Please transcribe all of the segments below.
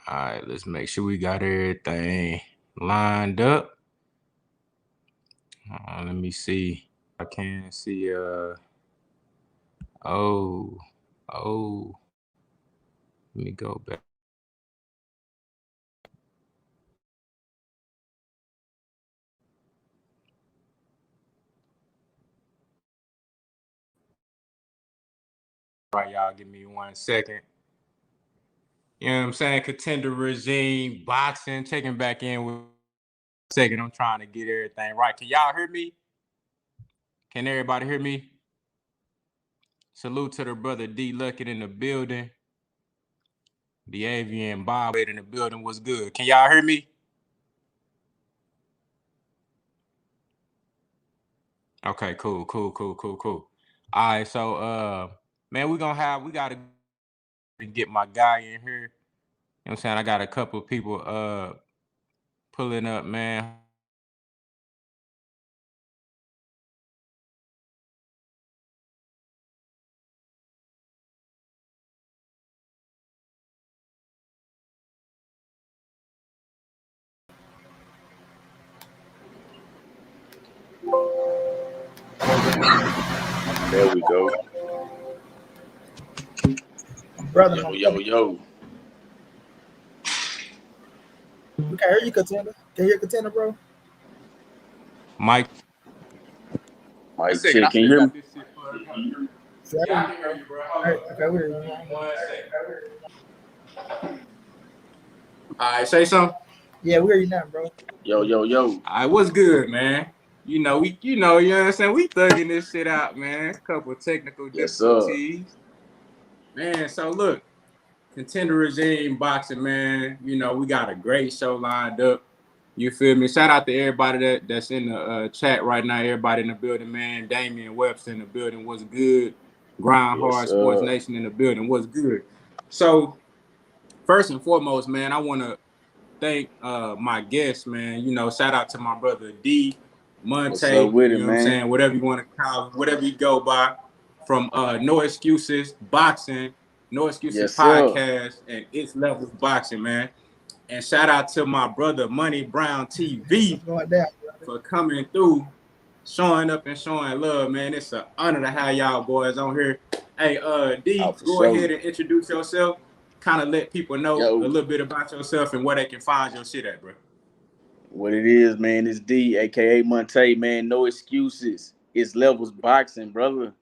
All right, let's make sure we got everything lined up. Let me see. I can see. Oh, oh. Let me go back. All right, y'all. Give me 1 second. You know what I'm saying? Contender regime, boxing, checking back in with a second. I'm trying to get everything right. Can y'all hear me? Can everybody hear me? Salute to the brother D Luckett in the building. The Avian Bob in the building was good. Can y'all hear me? Okay, cool. All right, so man, we gotta get my guy in here. You know what I'm saying? I got a couple of people pulling up, man. There we go. Brother, Yo. We can hear you, Contender. Can you hear Contender, bro? Mike Check. Can you hear me? Yeah, I can hear you, bro. Okay, we hear you. 1 second. All right, say something. Yeah, we hear you now, bro. Yo. All right, what's good, man? You know what I'm saying? We thugging this shit out, man. A couple of technical difficulties. Man, so look, Contender regime boxing, man. You know, we got a great show lined up. You feel me? Shout out to everybody that's in the chat right now. Everybody in the building, man. Damian Webster in the building. What's good? Grind Hard Sports Nation in the building. What's good? So, first and foremost, man, I want to thank my guests, man. You know, shout out to my brother D Monte. What's up with it, you know man? What I'm saying? Whatever you want to call it, whatever you go by. From No Excuses Boxing, No Excuses Podcast, and It's Levels Boxing, man. And shout out to my brother Money Brown TV for coming through, showing up and showing love, man. It's an honor to have y'all boys on here. Hey, D, go ahead and introduce yourself. Kind of let people know a little bit about yourself and where they can find your shit at, bro. What it is, man, it's D, aka Monte, man. No excuses. It's Levels Boxing, brother.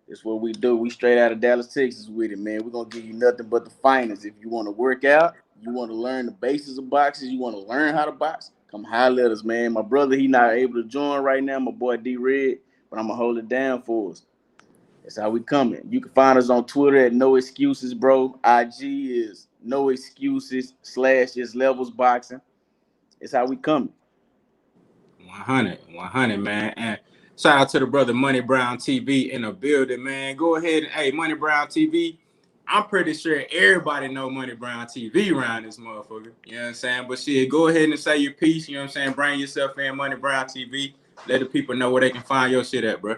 It's what we do. We straight out of Dallas, Texas with it, man. We're going to give you nothing but the finest. If you want to work out, you want to learn the basics of boxing, you want to learn how to box, come holler at us, man. My brother, he not able to join right now, my boy D Red, but I'm going to hold it down for us. That's how we coming. You can find us on Twitter at No Excuses, bro. IG is No Excuses / It's Levels Boxing. It's how we coming. 100, man. And shout out to the brother Money Brown TV in the building, man. Go ahead and, hey, Money Brown TV. I'm pretty sure everybody know Money Brown TV around this motherfucker. You know what I'm saying? But shit, go ahead and say your piece. You know what I'm saying? Bring yourself in, Money Brown TV. Let the people know where they can find your shit at, bro.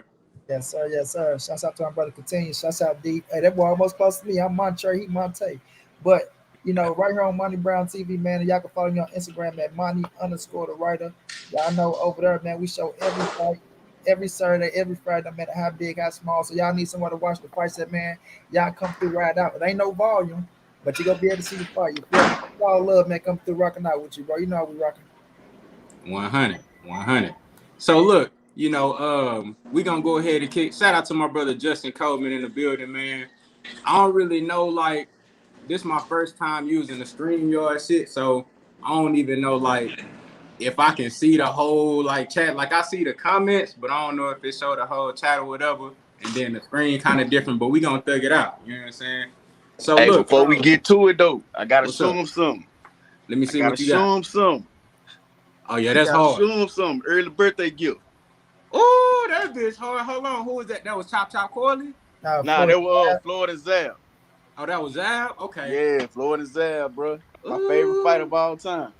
Yes, sir. Shouts out to my brother Continue. Shouts out D. Hey, that boy almost close to me. I'm Montre, he Monte. But, you know, right here on Money Brown TV, man, and y'all can follow me on Instagram at Money_the writer. Y'all know over there, man, we show every fight, every Saturday, every Friday, no matter how big, how small. So y'all need somewhere to watch the fights at, man. Y'all come through right out. It ain't no volume, but you gonna be able to see the fight. You feel me? All love, man, come through rocking out with you, bro. You know how we rocking. 100. So look, you know, we gonna go ahead and kick. Shout out to my brother Justin Coleman in the building, man. I don't really know, like, this is my first time using the StreamYard shit, so I don't even know, like, if I can see the whole, like, chat. Like, I see the comments, but I don't know if it show the whole chat or whatever. And then the screen kind of different, but we gonna thug it out. You know what I'm saying? So hey, look, before we get to it though, I gotta show him something. Let me see what you got. Show him something. Oh yeah, that's hard. Show him something. Early birthday gift. Oh, that bitch hard. Hold on, who was that? That was Chop Corley? Nah, that was Florida Zab. Oh, that was Zab? Okay. Yeah, Florida Zab, bro. My favorite fight of all time.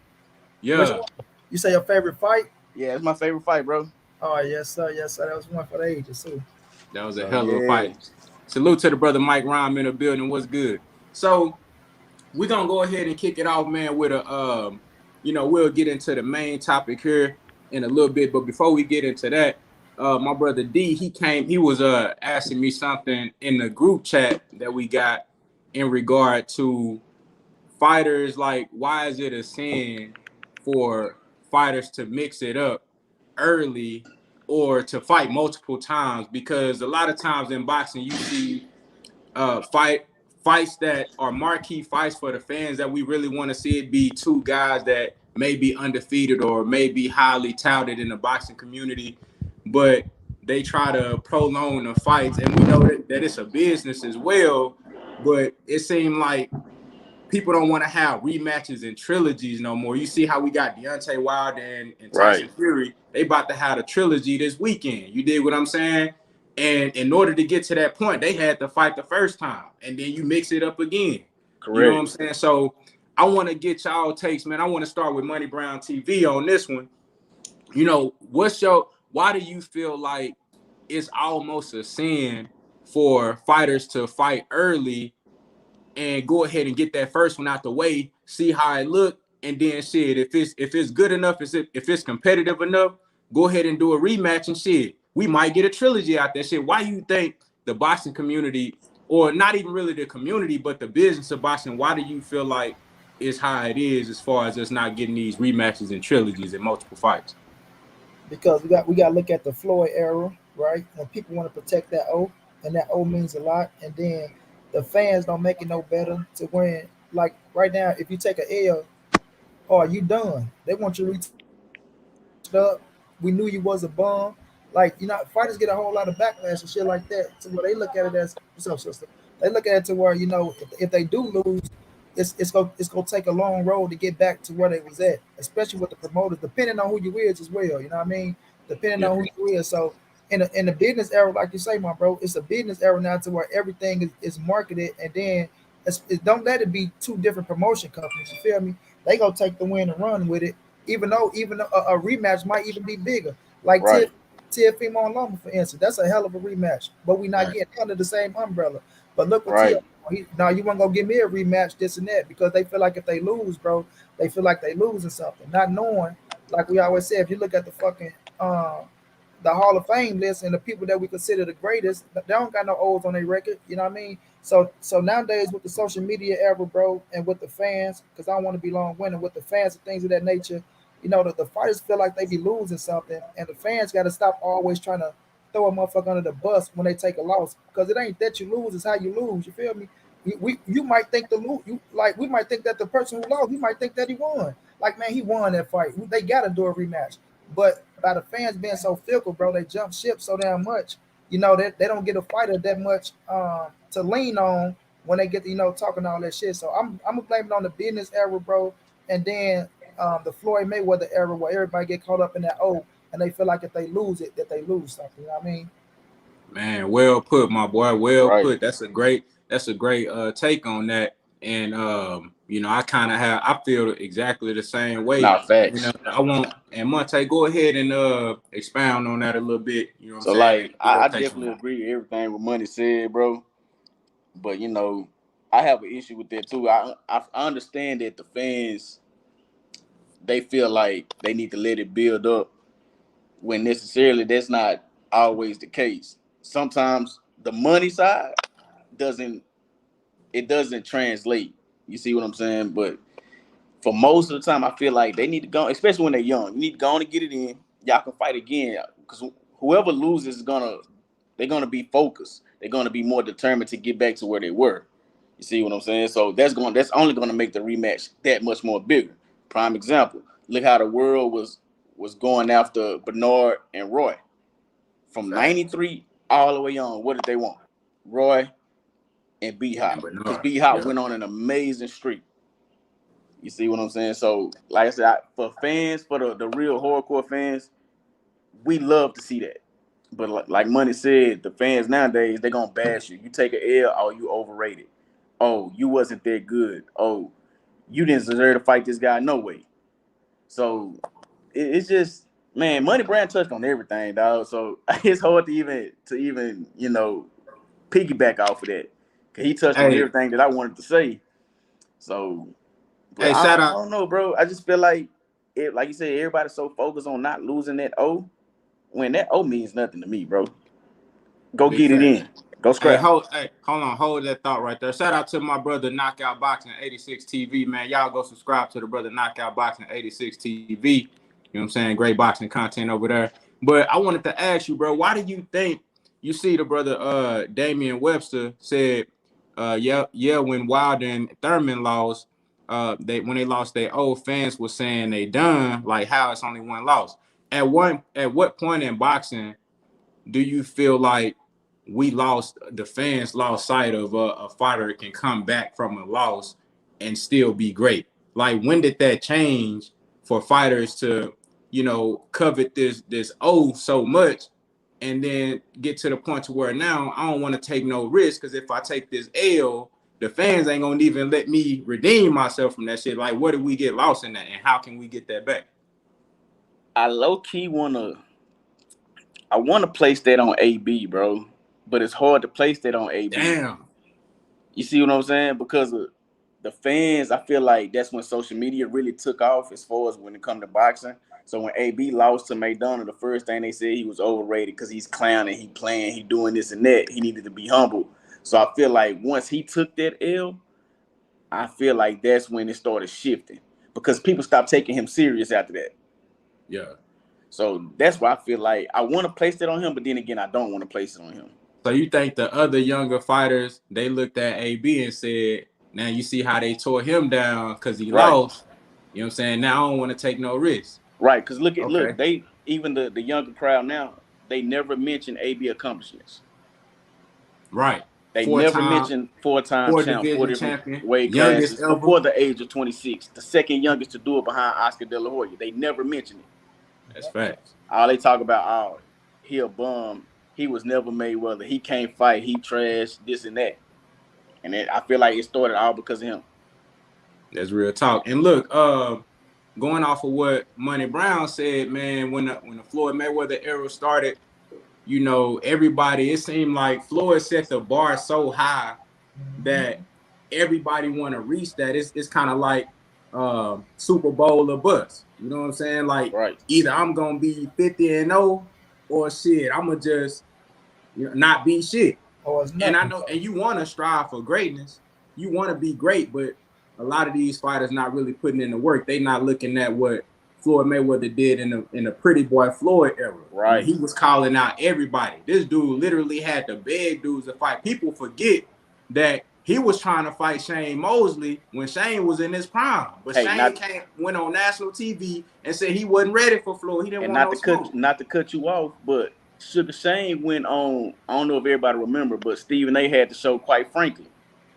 Yeah. You say your favorite fight? Yeah, it's my favorite fight, bro. Oh, yes, sir. That was one for the ages, too. That was a hell of a fight. Salute to the brother Mike Rhyme in the building. What's good? So, we're gonna go ahead and kick it off, man, with a we'll get into the main topic here in a little bit. But before we get into that, my brother D, he was asking me something in the group chat that we got in regard to fighters. Like, why is it a sin for fighters to mix it up early or to fight multiple times? Because a lot of times in boxing you see fights that are marquee fights for the fans that we really want to see it be two guys that may be undefeated or may be highly touted in the boxing community, but they try to prolong the fights. And we know that it's a business as well, but it seemed like people don't want to have rematches and trilogies no more. You see how we got Deontay Wilder and Tyson Fury. They about to have a trilogy this weekend. You dig what I'm saying? And in order to get to that point, they had to fight the first time, and then you mix it up again. Correct. You know what I'm saying? So I want to get y'all takes, man. I want to start with Money Brown TV on this one. You know, why do you feel like it's almost a sin for fighters to fight early and go ahead and get that first one out the way, see how it look, and then shit, if it's good enough, if it's competitive enough, go ahead and do a rematch and shit. We might get a trilogy out there. Shit, why you think the boxing community, or not even really the community, but the business of boxing, why do you feel like it's how it is as far as us not getting these rematches and trilogies in multiple fights? Because we got to look at the Floyd era, right? When people want to protect that O, and that O means a lot. And then the fans don't make it no better to win. Like right now, if you take a L, oh, you done. They want you to reach up. We knew you was a bum. Like, fighters get a whole lot of backlash and shit like that. To where they look at it as, what's up, sister? They look at it to where, if they do lose, it's gonna take a long road to get back to where they was at, especially with the promoters, depending on who you is as well. You know what I mean? Depending on who you is. So in the business era, like you say, my bro, it's a business era now to where everything is marketed, and then don't let it be two different promotion companies. You feel me? They gonna take the win and run with it, even though a rematch might even be bigger. Like Teofimo and Loma, for instance, that's a hell of a rematch, but we not getting under the same umbrella. But look what now you want to go give me a rematch, this and that, because they feel like if they lose, bro, they feel like they losing something, not knowing. Like we always say, if you look at the fucking the Hall of Fame list and the people that we consider the greatest, they don't got no O's on their record. You know what I mean? So nowadays with the social media era, bro, and with the fans, because I don't want to be long-winded, with the fans and things of that nature, the fighters feel like they be losing something, and the fans got to stop always trying to throw a motherfucker under the bus when they take a loss, because it ain't that you lose, it's how you lose. You feel me? You might think we might think that the person who lost, we might think that he won. Like, man, he won that fight. They got to do a rematch. But by the fans being so fickle, bro, they jump ship so damn much. They don't get a fighter that much to lean on when they get talking all that shit. So I'm gonna blame it on the business era, bro, and then the Floyd Mayweather era where everybody get caught up in that and they feel like if they lose it, that they lose something. You know what I mean? Man, well put, my boy. Well put. That's a great take on that. And I feel exactly the same way. Not facts. I want, and Monte, go ahead and expound on that a little bit. You know what I'm saying? Like, I definitely agree with everything what Money said, bro. But I have an issue with that too. I understand that the fans, they feel like they need to let it build up, when necessarily that's not always the case. Sometimes the money side doesn't translate. You see what I'm saying? But for most of the time, I feel like they need to go, especially when they're young. You need to go on and get it in. Y'all can fight again, because whoever loses they're gonna be focused. They're gonna be more determined to get back to where they were. You see what I'm saying? So that's only gonna make the rematch that much more bigger. Prime example. Look how the world was going after Bernard and Roy. From 93 all the way on, what did they want? Roy and B-Hop. Because B-Hop went on an amazing streak. You see what I'm saying? So, like I said, for fans, for the real hardcore fans, we love to see that. But like Money said, the fans nowadays, they're going to bash you. You take an L, oh, you overrated. Oh, you wasn't that good. Oh, you didn't deserve to fight this guy, no way. So, it's just, man, Money Brand touched on everything, dog. So, it's hard to even piggyback off of that. Because he touched on everything that I wanted to say. So, but Hey, I shout don't, I out. don't know, bro. I just feel like it, like you said, everybody's so focused on not losing that O. When that O means nothing to me, bro. Go Big get it fat. in. Go scrap. Hey, hold on, hold that thought right there. Shout out to my brother Knockout Boxing 86 TV, man. Y'all go subscribe to the brother Knockout Boxing 86 TV. You know what I'm saying? Great boxing content over there. But I wanted to ask you, bro, why do you think you see the brother Damian Webster said, when Wilder and Thurman lost, when they lost their old fans were saying they done, like how it's only one loss. At what point in boxing do you feel like the fans lost sight of a fighter can come back from a loss and still be great? Like, when did that change for fighters to, covet this O so much and then get to the point to where now I don't want to take no risk, because if I take this L, the fans ain't gonna even let me redeem myself from that shit. Like, where did we get lost in that, and how can we get that back? I low key wanna place that on AB, bro. But it's hard to place that on AB. Damn. You see what I'm saying? Because of the fans, I feel like that's when social media really took off as far as when it comes to boxing. So when AB lost to McDonough, the first thing they said, he was overrated because he's clowning, he playing, he doing this and that. He needed to be humble. So I feel like once he took that L, I feel like that's when it started shifting, because people stopped taking him serious after that. Yeah. So that's why I feel like I want to place it on him, but then again, I don't want to place it on him. So you think the other younger fighters, they looked at AB and said, now you see how they tore him down because he lost. You know what I'm saying? Now I don't want to take no risks. Right, because look, they even the younger crowd now, they never mention AB accomplishments. Right. They never mention four-time champ, 4 different champion, weight youngest classes ever. before the age of 26. The second youngest to do it behind Oscar De La Hoya. They never mention it. That's facts. All they talk about, he a bum. He was never Mayweather. He can't fight. He trash, this and that. And I feel like it started all because of him. That's real talk. And look, going off of what Money Brown said, man, when the Floyd Mayweather era started, everybody, it seemed like Floyd set the bar so high that everybody want to reach that. It's kind of like Super Bowl or bust. You know what I'm saying? Like, either I'm gonna be 50-0 or shit, I'm gonna just not be shit. And I know, and you want to strive for greatness. You want to be great, but a lot of these fighters not really putting in the work. They not looking at what Floyd Mayweather did in the Pretty Boy Floyd era. Right. He was calling out everybody. This dude literally had to beg dudes to fight. People forget that he was trying to fight Shane Mosley when Shane was in his prime. But Shane went on national TV and said he wasn't ready for Floyd. He didn't want no smoke. Not to cut you off, but Sugar Shane went on, I don't know if everybody remember, but Stephen A had the show Quite Frankly.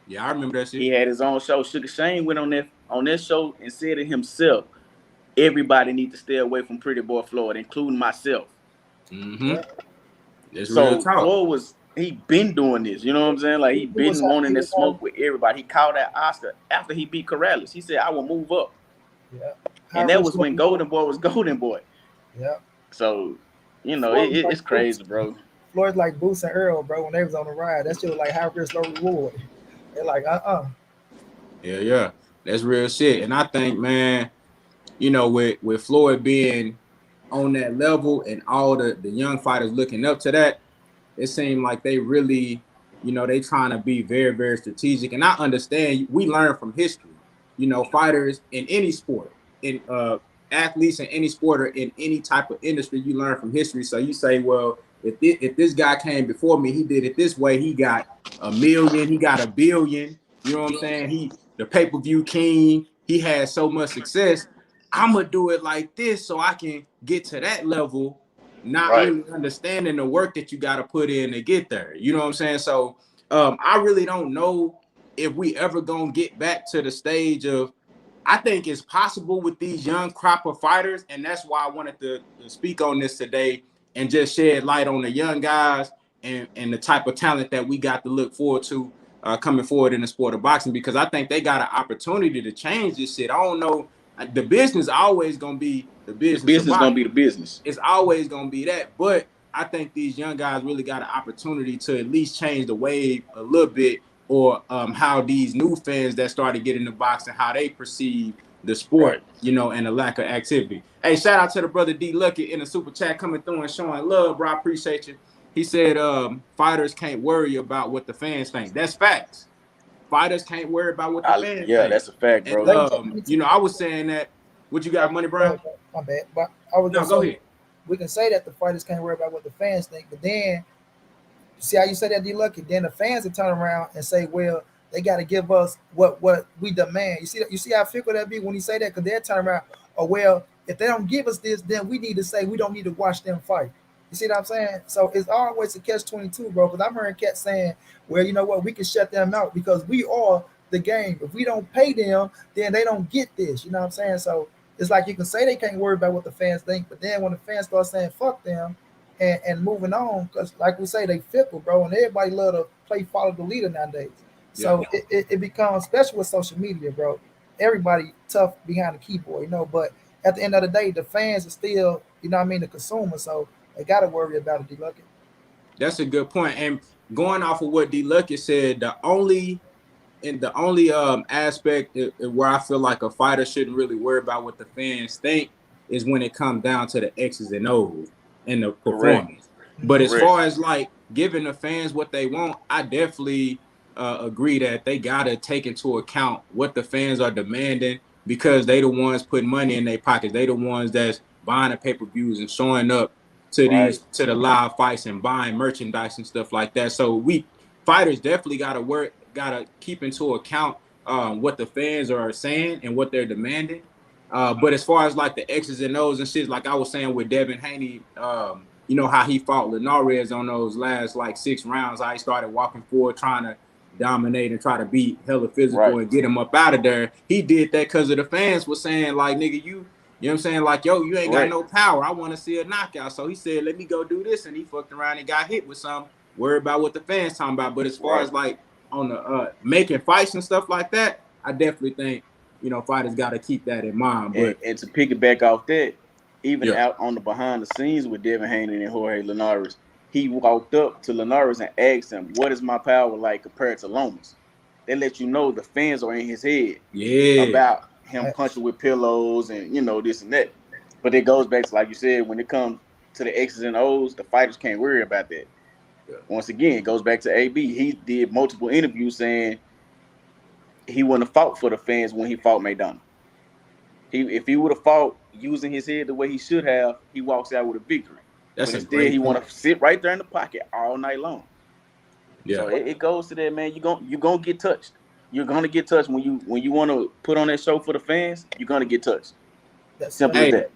Yeah, I remember that shit. He had his own show. Sugar Shane went on that show and said it himself, everybody needs to stay away from Pretty Boy Floyd, including myself. Mm-hmm. So Floyd he been doing this, you know what I'm saying? Like, he been wanting to smoke with everybody. He called out Oscar after he beat Corrales. He said, I will move up. Yeah. And that was when Golden Boy was Golden Boy. Yeah. So, it's crazy, bro. Floyd's like Boots and Earl, bro, when they was on the ride. That shit was like high risk, low reward. They're like, Yeah. That's real shit. And I think, man, with Floyd being on that level and all the young fighters looking up to that, it seemed like they really, they trying to be very, very strategic. And I understand, we learn from history. Fighters in any sport, in athletes in any sport or in any type of industry, you learn from history. So you say, well, if this guy came before me, he did it this way, he got $1 million, he got $1 billion. You know what I'm saying? He the pay-per-view king, he had so much success. I'm gonna do it like this so I can get to that level, not really understanding the work that you got to put in to get there. You know what I'm saying? So I really don't know if we ever gonna get back to the stage of, I think it's possible with these young crop of fighters, and that's why I wanted to speak on this today and just shed light on the young guys and the type of talent that we got to look forward to coming forward in the sport of boxing, because I think they got an opportunity to change this shit. I don't know. The business always gonna be the business. The business gonna be the business. It's always gonna be that. But I think these young guys really got an opportunity to at least change the wave a little bit or how these new fans that started getting the boxing, how they perceive the sport, you know, and the lack of activity. Hey, shout out to the brother D Lucky in the super chat coming through and showing love, bro. I appreciate you. He said fighters can't worry about what the fans think. That's facts. Fighters can't worry about what the fans think. That's a fact, bro. And you know, I was saying that. What you got, Money Brown? My bad. But I was no, go ahead. We can say that the fighters can't worry about what the fans think, but then see how you say that, D Lucky? Then the fans will turn around and say, well, they got to give us what we demand. You see how fickle that be when you say that? Because they'll turn around, oh, well, if they don't give us this, then we need to say we don't need to watch them fight. You see what I'm saying? So it's always a catch-22, bro, because I'm hearing cats saying, well, you know what, we can shut them out because we are the game. If we don't pay them, then they don't get this. You know what I'm saying? So it's like you can say they can't worry about what the fans think, but then when the fans start saying fuck them and moving on, because like we say, they fickle, bro, and everybody love to follow the leader nowadays. So it becomes, especially with social media, bro, everybody tough behind the keyboard, you know, but at the end of the day, the fans are still, you know what I mean, the consumer, so they got to worry about it, D Lucky. That's a good point. And going off of what D Lucky said, the only aspect where I feel like a fighter shouldn't really worry about what the fans think is when it comes down to the X's and O's and the performance. But as far as like giving the fans what they want, I definitely agree that they gotta take into account what the fans are demanding, because they the ones putting money in their pockets. They the ones that's buying the pay-per-views and showing up to to the live fights and buying merchandise and stuff like that. So we fighters definitely gotta keep into account what the fans are saying and what they're demanding. But as far as like the X's and O's and shit, like I was saying with Devin Haney, you know how he fought Linares on those last like 6 rounds, how he started walking forward trying to dominate and try to beat hella physical and get him up out of there. He did that because of the fans was saying like, nigga, you know what I'm saying? Like, yo, you ain't got no power. I want to see a knockout. So he said, let me go do this. And he fucked around and got hit with some. Worry about what the fans talking about. But as far as like on the making fights and stuff like that, I definitely think, you know, fighters got to keep that in mind. But and to piggyback off that, even out on the behind the scenes with Devin Haney and Jorge Linares, he walked up to Linares and asked him, what is my power like compared to Lomas? They let you know the fans are in his head about him punching with pillows and, you know, this and that. But it goes back to, like you said, when it comes to the X's and O's, the fighters can't worry about that. Once again, it goes back to AB. He did multiple interviews saying he wouldn't have fought for the fans when he fought Maidana. If he would have fought using his head the way he should have, he walks out with a victory. But instead, he want to sit right there in the pocket all night long. So it goes to that, man. You're gonna get touched. You're gonna get touched when you want to put on that show for the fans. You're gonna get touched. Simple as that.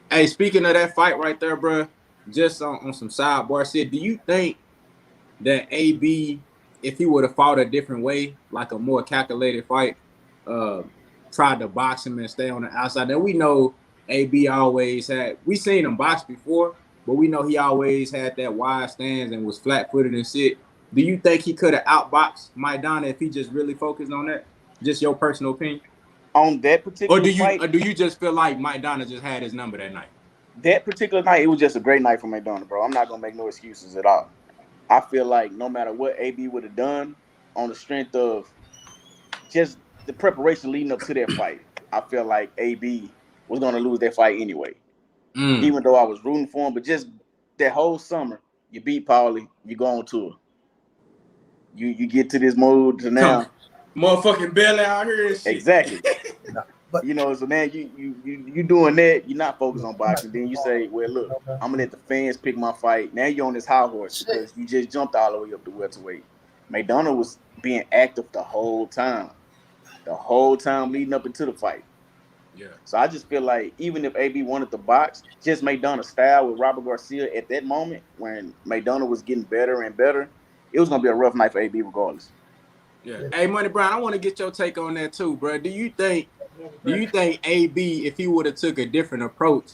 Hey, speaking of that fight right there, bro, just on some sidebar shit, do you think that AB, if he would have fought a different way, like a more calculated fight, tried to box him and stay on the outside? Now we know AB always we seen him box before, but we know he always had that wide stance and was flat-footed and shit. Do you think he could have outboxed Maidana if he just really focused on that? Just your personal opinion? On that particular fight? Or do you just feel like Maidana just had his number that night? That particular night, it was just a great night for Maidana, bro. I'm not going to make no excuses at all. I feel like no matter what AB would have done on the strength of just the preparation leading up to that fight, I feel like AB was going to lose that fight anyway. Even though I was rooting for him, but just that whole summer, you beat Paulie, you go on tour. You get to this mode to now. Motherfucking belly out here and shit. Exactly. But you know, so now you doing that, you're not focused on boxing. Then you say, well, look, I'm gonna let the fans pick my fight. Now you're on this high horse because you just jumped all the way up to welterweight. Maidana was being active the whole time leading up into the fight. Yeah. So I just feel like even if AB wanted to box, just Maidana style with Robert Garcia at that moment when Maidana was getting better and better, it was gonna be a rough night for AB regardless. Yeah. Hey, Money Brown, I want to get your take on that too, bro. Do you think AB, if he would have took a different approach,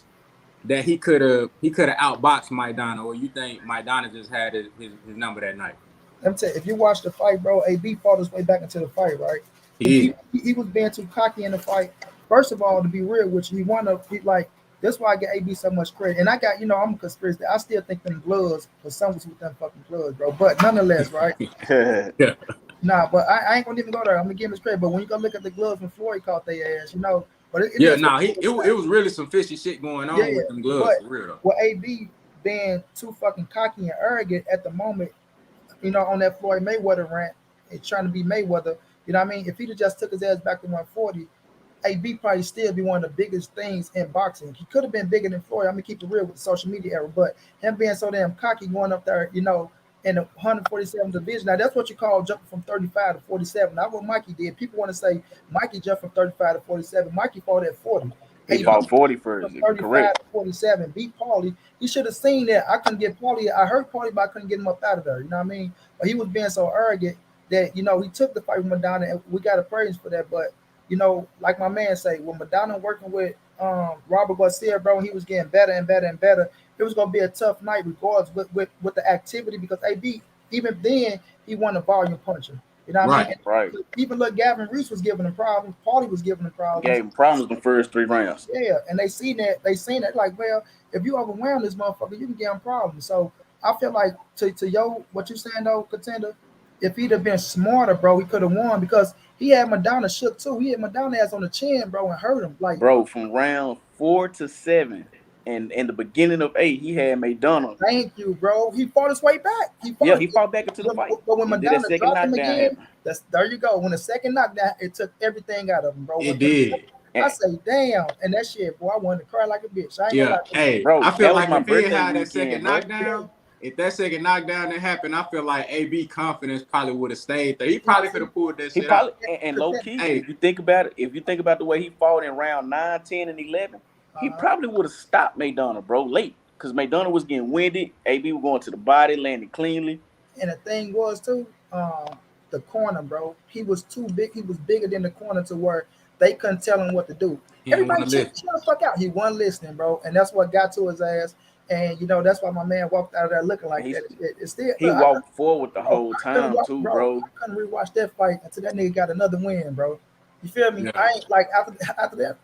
that he could have outboxed Maidana, or you think Maidana just had his number that night? Let me tell you, if you watch the fight, bro, AB fought his way back into the fight, right? He was being too cocky in the fight. First of all, to be real with you, that's why I get AB so much credit. And I got, I'm a conspiracy. I still think them gloves, for some with them fucking gloves, bro. But nonetheless, right? Nah, but I ain't gonna even go there. I'm gonna give him his credit. But when you go look at the gloves when Floyd caught their ass, but it Yeah, is nah, it was really some fishy shit going yeah, on with them gloves but for real though. with AB being too fucking cocky and arrogant at the moment, on that Floyd Mayweather rant and trying to be Mayweather, you know what I mean? If he'd have just took his ass back to 140, AB probably still be one of the biggest things in boxing. He could have been bigger than Floyd. I'm gonna keep it real with the social media era, but him being so damn cocky going up there, in the 147 division. Now that's what you call jumping from 35 to 47. Not what Mikey did. People want to say Mikey jumped from 35 to 47. Mikey fought at 40. He AB fought 40 first. from 35 Correct. to 47. Beat Paulie. He should have seen that. I couldn't get Paulie. I heard Paulie, but I couldn't get him up out of there. You know what I mean? But he was being so arrogant that he took the fight with Madonna, and we got to praise for that. But like my man say, when Madonna working with Robert Garcia, bro, he was getting better and better and better. It was gonna be a tough night, regardless with the activity, because AB even then he won a volume puncher. You know what I mean? Right. Even look, Gavin Reese was giving him problems. Paulie was giving him problems. Gave him problems the first 3 rounds. Yeah, and they seen that. Like, well, if you overwhelm this motherfucker, you can get him problems. So I feel like to what you saying though, contender, if he'd have been smarter, bro, he could have won because he had Madonna shook too. He had Madonna ass on the chin, bro, and hurt him. Like, bro, from round 4 to 7, and in the beginning of 8, he had Madonna. Thank you, bro. He fought his way back. He fought back into the fight. But when Madonna dropped him again, happened. there you go. When the second knockdown, it took everything out of him, bro. It did. I say, damn, and that shit, boy, I wanted to cry like a bitch. I ain't gonna lie. Hey, bro, I feel like my if he birthday had that weekend, second knockdown, if that second knockdown didn't happen, I feel like AB confidence probably would have stayed there. He probably could have pulled that shit out. And low key, if you think about it, the way he fought in round 9, 10, and 11, he probably would have stopped Madonna, bro, late. Because Madonna was getting winded, AB was going to the body, landing cleanly. And the thing was too, the corner, bro. He was too big. He was bigger than the corner to where they couldn't tell him what to do. Everybody chill the fuck out. He wasn't listening, bro, and that's what got to his ass. And that's why my man walked out of there looking like that. It's still he walked forward the whole time too, bro. I couldn't rewatch that fight until that nigga got another win, bro. You feel me? Yeah. I ain't like after that.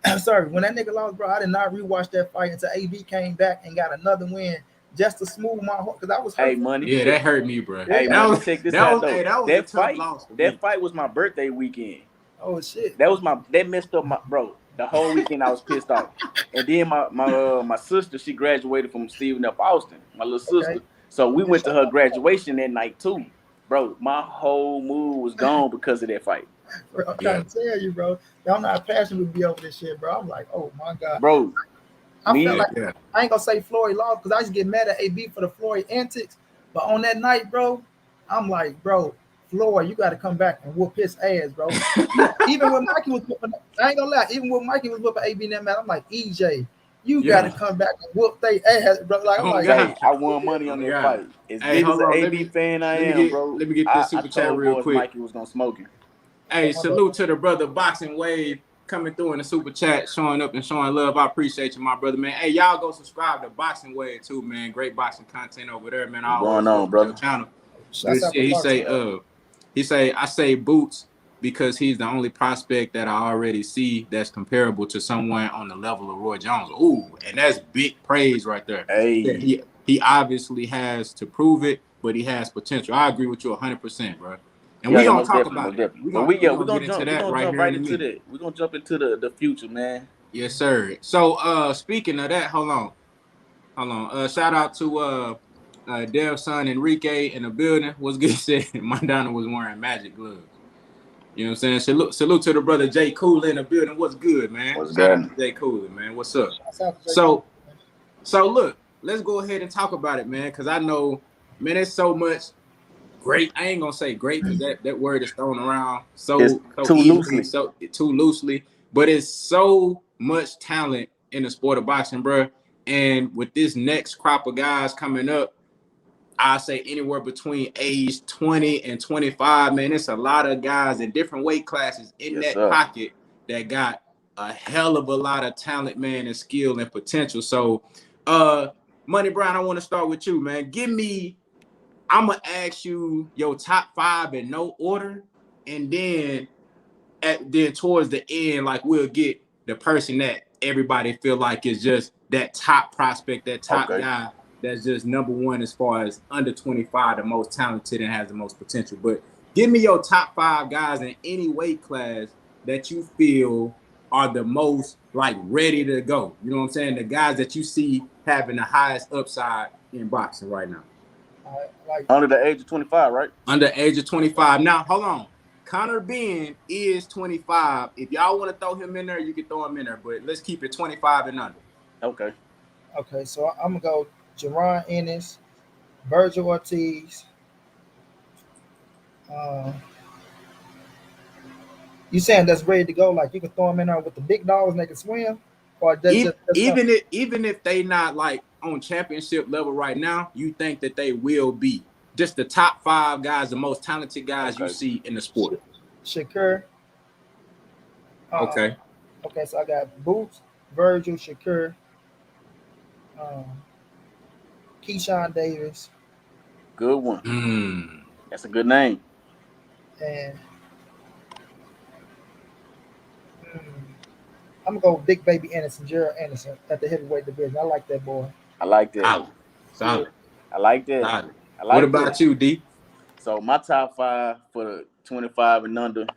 I'm sorry, when that nigga lost, bro, I did not rewatch that fight until AB came back and got another win just to smooth my heart because I was hurt. Hey, money. Yeah, that hurt me, bro. Hey, man, check this out though. That fight was my birthday weekend. Oh shit. That messed up my bro. The whole weekend I was pissed off. And then my sister, she graduated from Stephen F. Austin, my little sister. Okay. So we went to her graduation that night too. Bro, my whole mood was gone because of that fight. Bro, I'm trying to tell you, bro. Y'all know how passionate we be over this shit, bro. I'm like, oh my God. Bro. I feel like I ain't gonna say Floyd lost because I used to get mad at AB for the Floyd antics. But on that night, bro, I'm like, bro, Floyd, you got to come back and whoop his ass, bro. Even when Mikey was whooping, I ain't gonna lie, even when Mikey was whooping AB in that match, I'm like, EJ, you got to come back and whoop their ass, bro. Like, I'm like, hey, I won money on that fight. As big as an AB fan I am, bro. Let me get this super chat real quick. Mikey was gonna smoke him. Hey, salute to the brother Boxing Wave coming through in the super chat, showing up and showing love. I appreciate you, my brother, man. Hey, y'all go subscribe to Boxing Wave too, man. Great boxing content over there, man. What's going on, brother? Channel. He say I say Boots because he's the only prospect that I already see that's comparable to someone on the level of Roy Jones. Ooh, and that's big praise right there. Hey, he obviously has to prove it, but he has potential. I agree with you 100%, bro. And we're gonna talk about it. We're gonna jump right into that. We're gonna jump into the future, man. Yes, sir. So speaking of that, hold on. Shout out to Dev's son Enrique in the building. What's good? Said Madonna was wearing magic gloves. You know what I'm saying? Salute to the brother Jay Cooler in the building. What's good, man? What's good? Jay Cooler, man. What's up? So look, let's go ahead and talk about it, man, because I know, man, there's so much great. I ain't gonna say great because that word is thrown around too loosely, but it's so much talent in the sport of boxing, bro. And with this next crop of guys coming up, I say anywhere between age 20 and 25, man, it's a lot of guys in different weight classes in pocket that got a hell of a lot of talent, man, and skill and potential. So, Money Brown, I want to start with you, man. I'm going to ask you your top 5 in no order, and then towards the end, like, we'll get the person that everybody feel like is just that top prospect, that top guy that's just number one as far as under 25, the most talented and has the most potential. But Give me your top 5 guys in any weight class that you feel are the most like ready to go. You know what I'm saying? The guys that you see having the highest upside in boxing right now. Like under the age of 25, right? Under age of 25. Now, hold on. Conor Benn is 25. If y'all want to throw him in there, you can throw him in there. But let's keep it 25 and under. Okay. Okay, so I'm gonna go Jaron Ennis, Virgil Ortiz. You saying that's ready to go? Like you can throw them in there with the big dogs and they can swim, or even if they not like on championship level right now, you think that they will be just the top 5 guys, the most talented guys you see in the sport. Shakur. Okay. Okay, so I got Boots, Virgil, Shakur, Keyshawn Davis. Good one. That's a good name. And I'm gonna go Big Baby Ennis and Jaron Anderson at the heavyweight division. I like that boy. I like that. Solid. I like that. Solid. I like what about you, D? So my top 5 for the 25 and under,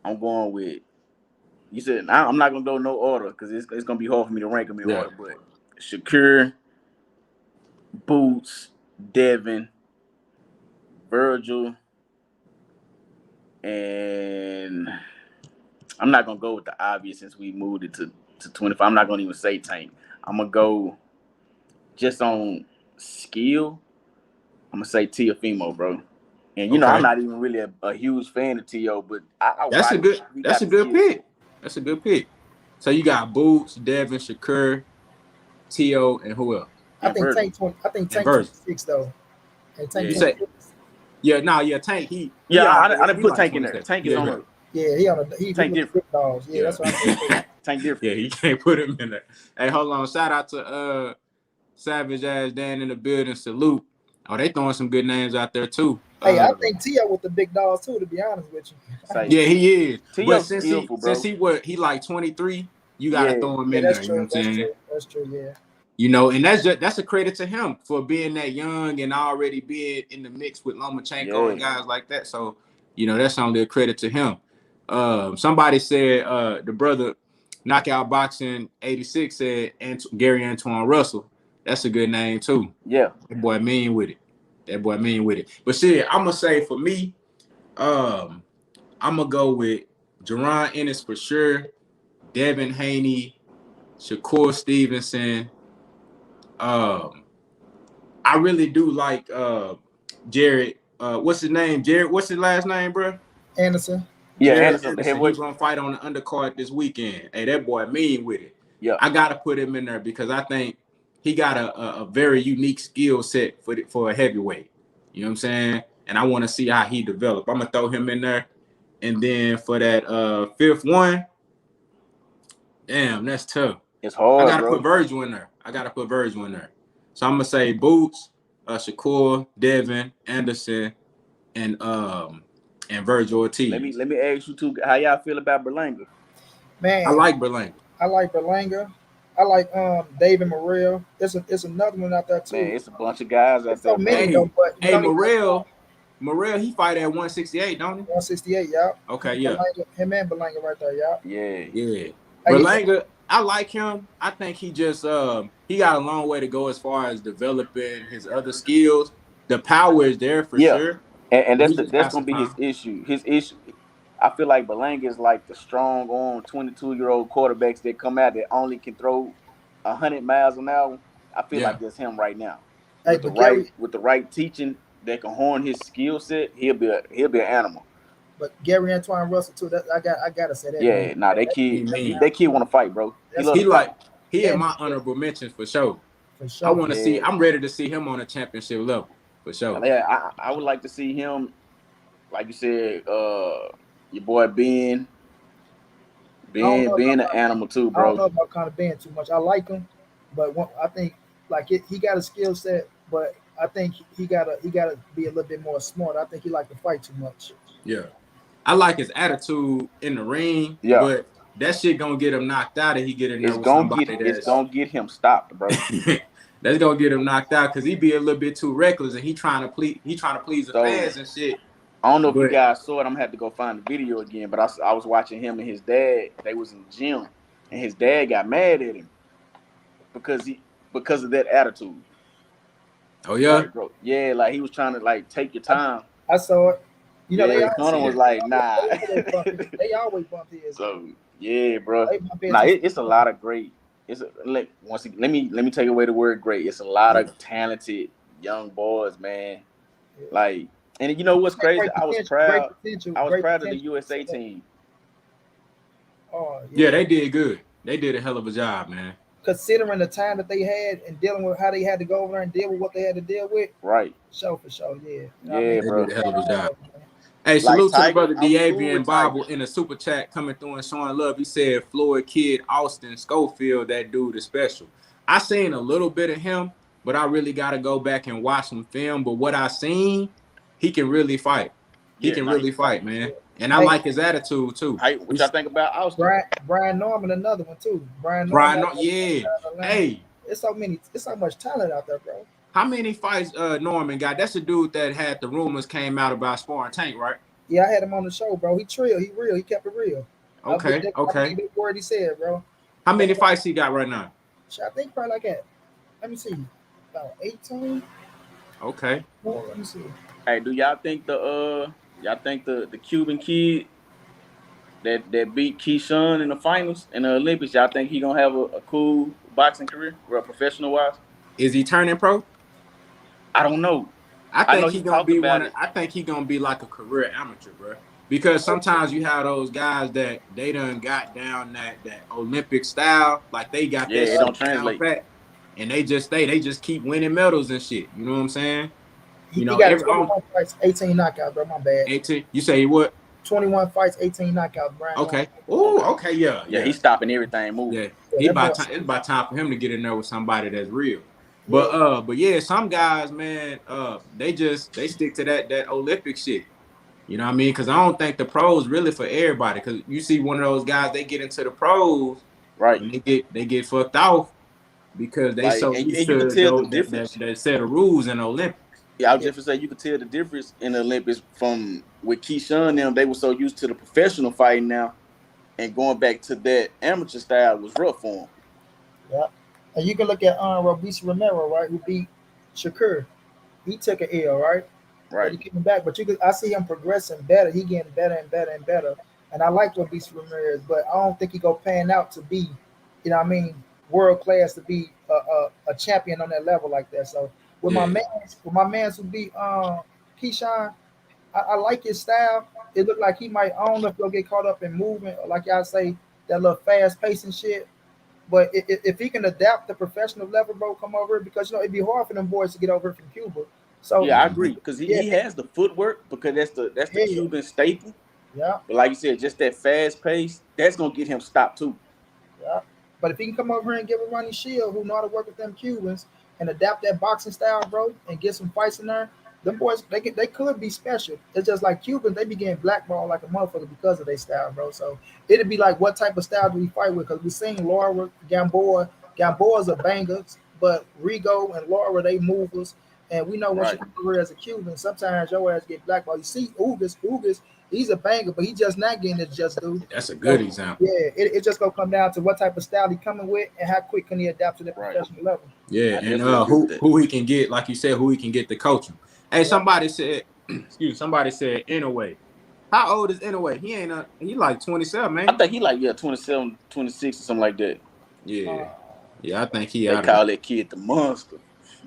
I'm going with. You said I'm not gonna go no order because it's gonna be hard for me to rank them in order. But Shakur, Boots, Devin, Virgil, and I'm not gonna go with the obvious since we moved it to 25. I'm not gonna even say Tank. I'm gonna go just on skill. I'm gonna say Teofimo, bro. And you know I'm not even really a huge fan of Teo, but that's a good pick. That's a good pick. So you got Boots, Devin, Shakur, Teo, and who else? I think Tank 26 though. And Tank 26. Tank. I didn't put Tank in there. Tank is on the. Yeah, he Tank different. Big dogs. Yeah, that's what I'm saying. Tank different. Yeah, he can't put him in there. Hey, hold on. Shout out to Savage Ass Dan in the building. Salute. Oh, they throwing some good names out there too. Hey, I think Teo with the big dogs too. To be honest with you. Yeah, he is. Teo's but skillful, since he like 23, you gotta throw him in there. True. You know what I'm saying? That's true. Yeah. You know, and that's a credit to him for being that young and already being in the mix with Lomachenko and guys like that. So, you know, that's only a credit to him. Somebody said the brother Knockout Boxing 86 said Gary Antoine Russell. That's a good name too. Yeah. That boy mean with it. But shit, I'm gonna say for me, I'm gonna go with Jaron Ennis for sure, Devin Haney, Shakur Stevenson. I really do like Jared. What's his name? Jared. What's his last name, bro? Anderson. Yeah, Anderson. He's gonna fight on the undercard this weekend. Hey, that boy mean with it. Yeah, I gotta put him in there because I think he got a very unique skill set for a heavyweight. You know what I'm saying? And I want to see how he develop. I'm gonna throw him in there, and then for that fifth one, damn, that's tough. It's hard. I gotta put Virgil in there. So I'm gonna say Boots, Shakur, Devin, Anderson, and Virgil Ortiz. Let me ask you two, how y'all feel about Berlanga? Man, I like Berlanga. I like David Morrell. It's another one out there too. Man, it's a bunch of guys out there. So many though, but Morrell, he fight at 168, don't he? 168, y'all. Okay, yeah. Him and Berlanga right there, y'all. Yeah. Berlanga, I like him. I think he just he got a long way to go as far as developing his other skills. The power is there for sure. And that's gonna be his issue. His issue, I feel like Berlanga is like the strong arm 22-year-old quarterbacks that come out that only can throw 100 miles an hour. I feel like that's him right now. Hey, with the right teaching that can hone his skill set, he'll be an animal. But Gary Antoine Russell too. That I gotta say that. Yeah, that kid want to fight, bro. He in my honorable mentions for sure. For sure. I want to see. I'm ready to see him on a championship level for sure. Yeah, I would like to see him, like you said, your boy Ben being an animal too, bro. I don't know about Conor Ben too much. I like him, but I think he got a skill set, but I think he gotta be a little bit more smart. I think he like to fight too much. Yeah. I like his attitude in the ring, but that shit gonna get him knocked out if he get in there with somebody it's gonna get him stopped, bro. That's gonna get him knocked out because he be a little bit too reckless and he trying to please the fans and shit. I don't know if you But guys saw it. I'm gonna have to go find the video again. But I was watching him and his dad. They was in the gym, and his dad got mad at him because of that attitude. oh yeah, Like, bro, yeah, like he was trying to like take your time. I saw it. You know, Yeah, they I always, see Connor was that. like, nah. they always bump his. So yeah, bro. They bump his. Nah, it's a lot of great. Once again, let me take away the word great. It's a lot Yeah. of talented young boys, man. Like, and you know what's crazy? Great potential. Great potential. I was Great proud of the potential. USA team. Oh Yeah, yeah. they did good. They did a hell of a job, man. Considering the time that they had and dealing with how they had to go over there and deal with what they had to deal with, Right. for sure, yeah. You know what I Yeah, mean? They bro. did a hell of a job. Man. Hey, Like salute to the Tiger, brother I'm cool with D'Avian Tiger. Bible in the super chat coming through and showing love. He said Floyd Kid Austin Schofield, that dude is special. I seen a little bit of him, but I really got to go back and watch some film. But what I seen, he can really fight. He Yeah, can nah, he really can fight. fight, man. And I Hey, like his attitude too. Hey, what y'all think about Austin? Brian Norman, another one too. Brian Norman, Brian, yeah. Atlanta. Hey, It's so much talent out there, bro. how many fights Norman got? That's the dude that had the rumors came out about sparring Tank, right? Yeah, I had him on the show, bro. He trill, he real, he kept it real. I Okay, believe okay. the word he said, bro. How But many fights he got right now? I think probably like at, let me see, about 18. Okay. Well, let me see. Hey, do y'all think the Cuban kid that beat Keyshawn in the finals in the Olympics, y'all think he gonna have a cool boxing career, real professional wise? Is he turning pro? I don't know. I I know think he he gonna talked be about one. it. I think he gonna be like a career amateur, bro. Because sometimes you have those guys that they done got down that Olympic style, like they got Yeah, that it don't shit down translate. pat, and they just keep winning medals and shit. You know what I'm saying? You He know, got every 21 fights, 18 knockouts, bro. My bad. 18. You say what? 21 fights, 18 knockouts, Brian Norman. Okay. Oh, okay. Yeah, Yeah, yeah, he's stopping everything moving. yeah. Yeah, He that boy. about time. It's about time for him to get in there with somebody that's real. Yeah, But yeah, some guys, man, they stick to that Olympic shit. You know what I mean? Because I don't think the pros really for everybody. Because you see one of those guys, they get into the pros Right. and they get fucked off because they Like, so and used you could to tell the those that, difference. that set of rules in the Olympics. Yeah, I was yeah. just to say you could tell the difference in the Olympics from with Keyshawn and them. They were so used to the professional fighting now, and going back to that amateur style was rough for them. Yeah. And you can look at Robiso Romero, right, who beat Shakur. He took an L, right? But Right. he came back. But I see him progressing better. He getting better and better and better. And I like Robiso Ramirez, but I don't think he go pan out to be, you know what I mean, world class to be a champion on that level like that. So Yeah, with my man who beat Keyshawn, I like his style. It looked like he might, I don't know if he'll get caught up in movement or like y'all say, that little fast pacing shit. But if he can adapt the professional level, bro, come over here because it'd be hard for them boys to get over from Cuba. So Yeah, I mhm. agree because yeah, he has the footwork because that's the yeah, Cuban staple. yeah, But like you said, just that fast pace that's gonna get him stopped too. yeah. But if he can come over here and give a running shield who know how to work with them Cubans and adapt that boxing style, bro, and get some fights in there, them boys they could be special. It's just like Cubans, they be getting blackballed like a motherfucker because of their style, bro. So it'd be like, what type of style do we fight with? Because we seen Laura Gamboa. Gamboa's a banger, but Rigo and Laura, they movers. And we know once you Right. come over as a Cuban, sometimes your ass get blackballed. You see Ugas, he's a banger, but he just not getting his just due. That's a good So example. yeah, it just gonna come down to what type of style he coming with and how quick can he adapt to the Right. professional level. Yeah, I and definitely agree with that. who he can get, like you said, who he can get to coach him. Hey, Yeah. somebody said, excuse me, somebody said Inouye. How old is Inouye? He ain't he like 27, I man. think he like 27, 26 or something like that. Yeah, Uh, yeah, I think he They out of there. call that kid the monster.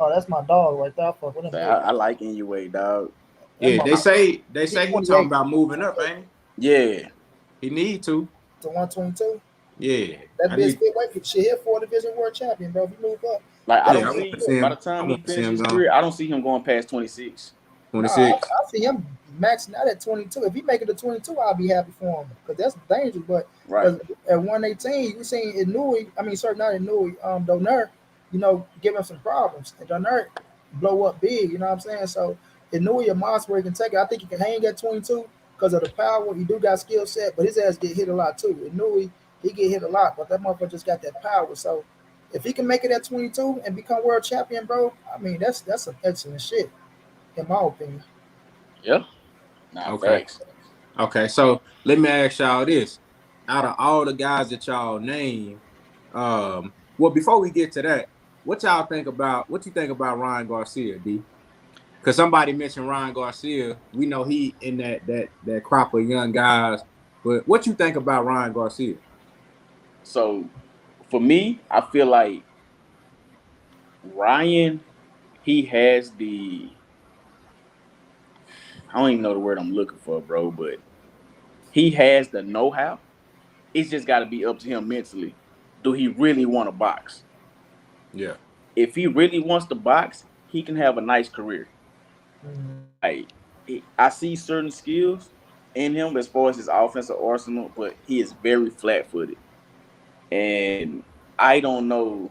oh, that's my dog right there. I fuck with him So heavy. I like Inouye, dog. That Yeah, they mother, say he he talking 28 about moving up, ain't Yeah. he? He need to. to 122. Yeah, That I bitch need. fit weight. She hit 4 division world champion, bro. If you move up, Like I Yeah, don't I want to see see by the him. I time he want to see him finishes his gone career, I don't see him going past 26. nah, 26. I see him maxing out at 22. If he make it to 22, I'll be happy for him because that's dangerous. But Right. because at 118, you seen Inouye, I mean, sorry, not Inouye, Donaire, give him some problems. And Donaire blow up big, you know what I'm saying? So Inouye a monster where he can take it. I think he can hang at 22 because of the power. He do got skill set, but his ass get hit a lot too. Inouye, he get hit a lot, but that motherfucker just got that power. So if he can make it at 22 and become world champion, bro, I mean, that's some excellent shit, in my opinion. Yeah. Nah, Okay. facts. Okay. So let me ask y'all this: out of all the guys that y'all name, well, before we get to that, what y'all think about? What you think about Ryan Garcia, D? Because somebody mentioned Ryan Garcia. We know he in that crop of young guys. But what you think about Ryan Garcia? So for me, I feel like Ryan, he has I don't even know the word I'm looking for, bro, but he has the know-how. It's just got to be up to him mentally. Do he really want to box? Yeah. If he really wants to box, he can have a nice career. Mhm. Like, I see certain skills in him as far as his offensive arsenal, but he is very flat-footed, and I don't know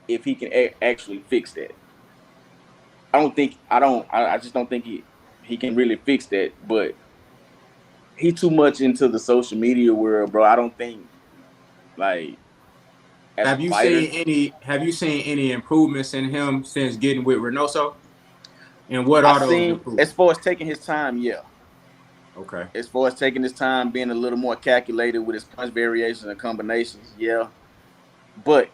if he can actually fix that. I just don't think he can really fix that. But he's too much into the social media world, bro. I don't think like as a fighter. Have you seen any improvements in him since getting with Reynoso? And what I are those seen as improvements? far as taking his time, yeah. Okay. As far as taking his time, being a little more calculated with his punch variations and combinations, yeah. But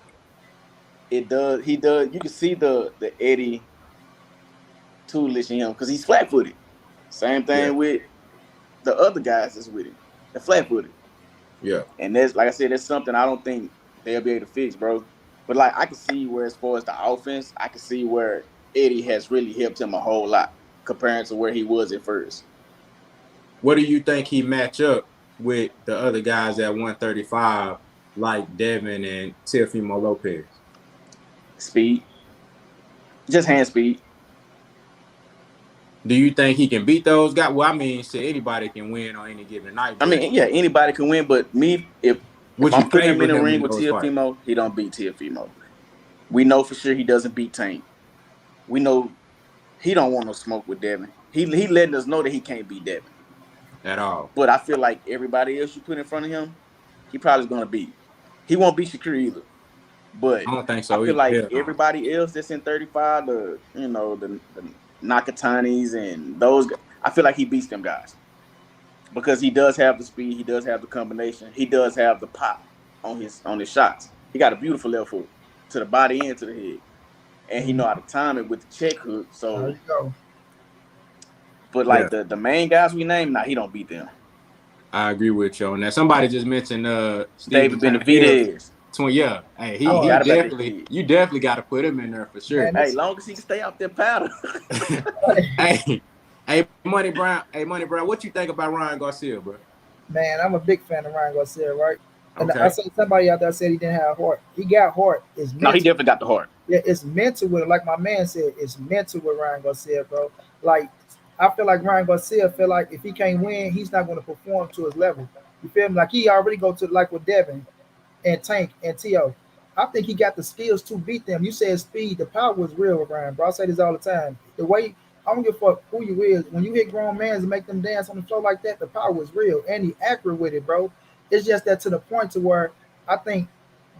he does. You can see the Eddie toolish in him because he's flat footed. Same Yeah. thing with the other guys that's with him. They're flat footed. Yeah. And that's like I said, that's something I don't think they'll be able to fix, bro. But like I can see where as far as the offense, I can see where Eddie has really helped him a whole lot compared to where he was at first. What do you think he match up with the other guys at 135, like Devin and Teofimo Lopez? Speed. Just hand speed. Do you think he can beat those guys? Well, I mean, shit, anybody can win on any given night, I but mean, yeah, anybody can win, but me, if would I'm you putting him favor in the him ring in with those fights? Teofimo, he don't beat Teofimo. We know for sure he doesn't beat Tank. We know he don't want no smoke with Devin. He letting us know that he can't beat Devin. At all? But I feel like everybody else you put in front of him, he probably gonna beat. He won't beat Shakur either. But I don't think I so feel either. like Hell no. everybody else that's in 35, the Nakatanis and those guys, I feel like he beats them guys. Because he does have the speed, he does have the combination, he does have the pop on his shots. He got a beautiful left hook to the body and to the head. And he know how Mhm. to time it with the check hook. There So you go. but Yeah, like the main guys we named, he don't beat them. I agree with you on that. Somebody just mentioned Stephen David Tannehill. Benavidez. Yeah. Hey, I Oh, he forgot about that definitely kid. you definitely got to put him in there for sure. man, Hey, this long as he can stay off that powder. hey, Money Brown, what you think about Ryan Garcia, bro? man, I'm a big fan of Ryan Garcia, right? And I Okay. saw somebody out there said he didn't have heart. He got heart. It's No, he mental. definitely got the heart. Yeah, it's mental with it. Like my man said, it's mental with Ryan Garcia, bro. Like I feel like Ryan Garcia feel like if he can't win, he's not going to perform to his level. You feel me? Like he already go to like with Devin and Tank and T.O. I think he got the skills to beat them. You said speed, the power was real with Ryan, bro. I say this all the time. The way I don't give a fuck who you is. When you hit grown men and make them dance on the floor like that, the power was real and he accurate with it, bro. It's just that to the point to where I think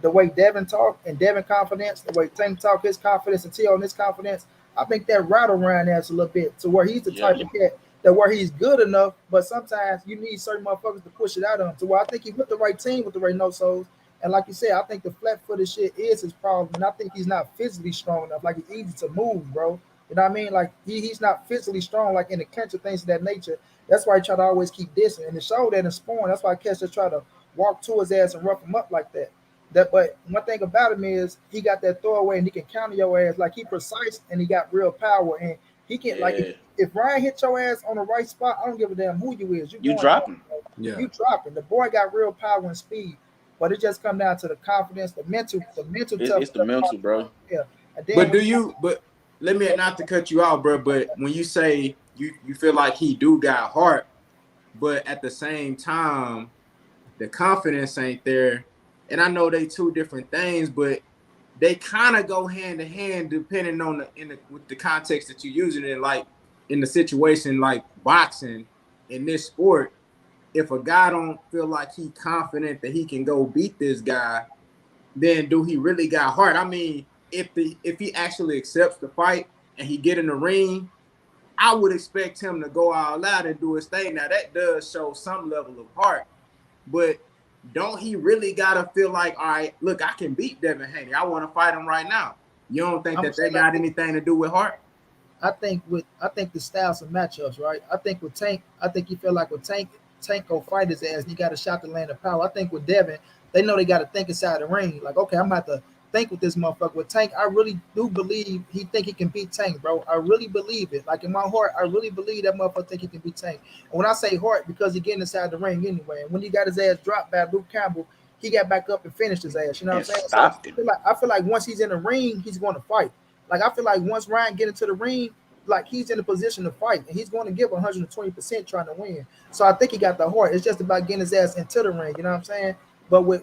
the way Devin talk and Devin confidence, the way Tank talk, his confidence and T.O. and his confidence, I think that rattle Ryan ass a little bit to where he's the Yeah. type of cat that where he's good enough, but sometimes you need certain motherfuckers to push it out of him. To where I think he with the right team with the right no souls. And like you said, I think the flat footed shit is his problem. And I think he's not physically strong enough. Like it's easy to move, bro. You know what I mean? Like he's not physically strong, like in the clinch of things of that nature. That's why he try to always keep dissing. And it showed that in Spawn. That's why Kess just try to walk to his ass and rough him up like that. But one thing about him is he got that throwaway and he can counter your ass. Like he precise and he got real power. And he can like Yeah. if Ryan hit your ass on the right spot, I don't give a damn who you is. You You going down, dropping. bro. Yeah. You dropping. The boy got real power and speed. But it just come down to the confidence, the mental It's toughness the of the mental, bro. yeah. And then But when but let me not to cut you out, bro, but when you say you feel like he do got heart, but at the same time, the confidence ain't there. And I know they two different things, but they kind of go hand to hand depending on with the context that you're using it. Like in the situation like boxing in this sport, if a guy don't feel like he confident that he can go beat this guy, then do he really got heart? I mean, if he actually accepts the fight and he get in the ring, I would expect him to go all out and do his thing. Now that does show some level of heart, but don't he really gotta feel like, all right, look, I can beat Devin Haney. I want to fight him right now. You don't think that got anything to do with heart? I think the styles of matchups, right? I think with Tank, I think you feel like with Tank go fight his ass and he got a shot to land of power. I think with Devin, they know they got to think inside the ring. Like, okay, I'm about to think with this motherfucker. With Tank, I really do believe he think he can beat Tank, bro. I really believe it. Like in my heart, I really believe that motherfucker think he can beat Tank. And when I say heart, because he getting inside the ring anyway. And when he got his ass dropped by Luke Campbell, he got back up and finished his ass. You know what I'm saying? So I feel like once he's in the ring, he's going to fight. Like I feel like once Ryan get into the ring, like he's in a position to fight and he's going to give 120% trying to win. So I think he got the heart. It's just about getting his ass into the ring. You know what I'm saying? But with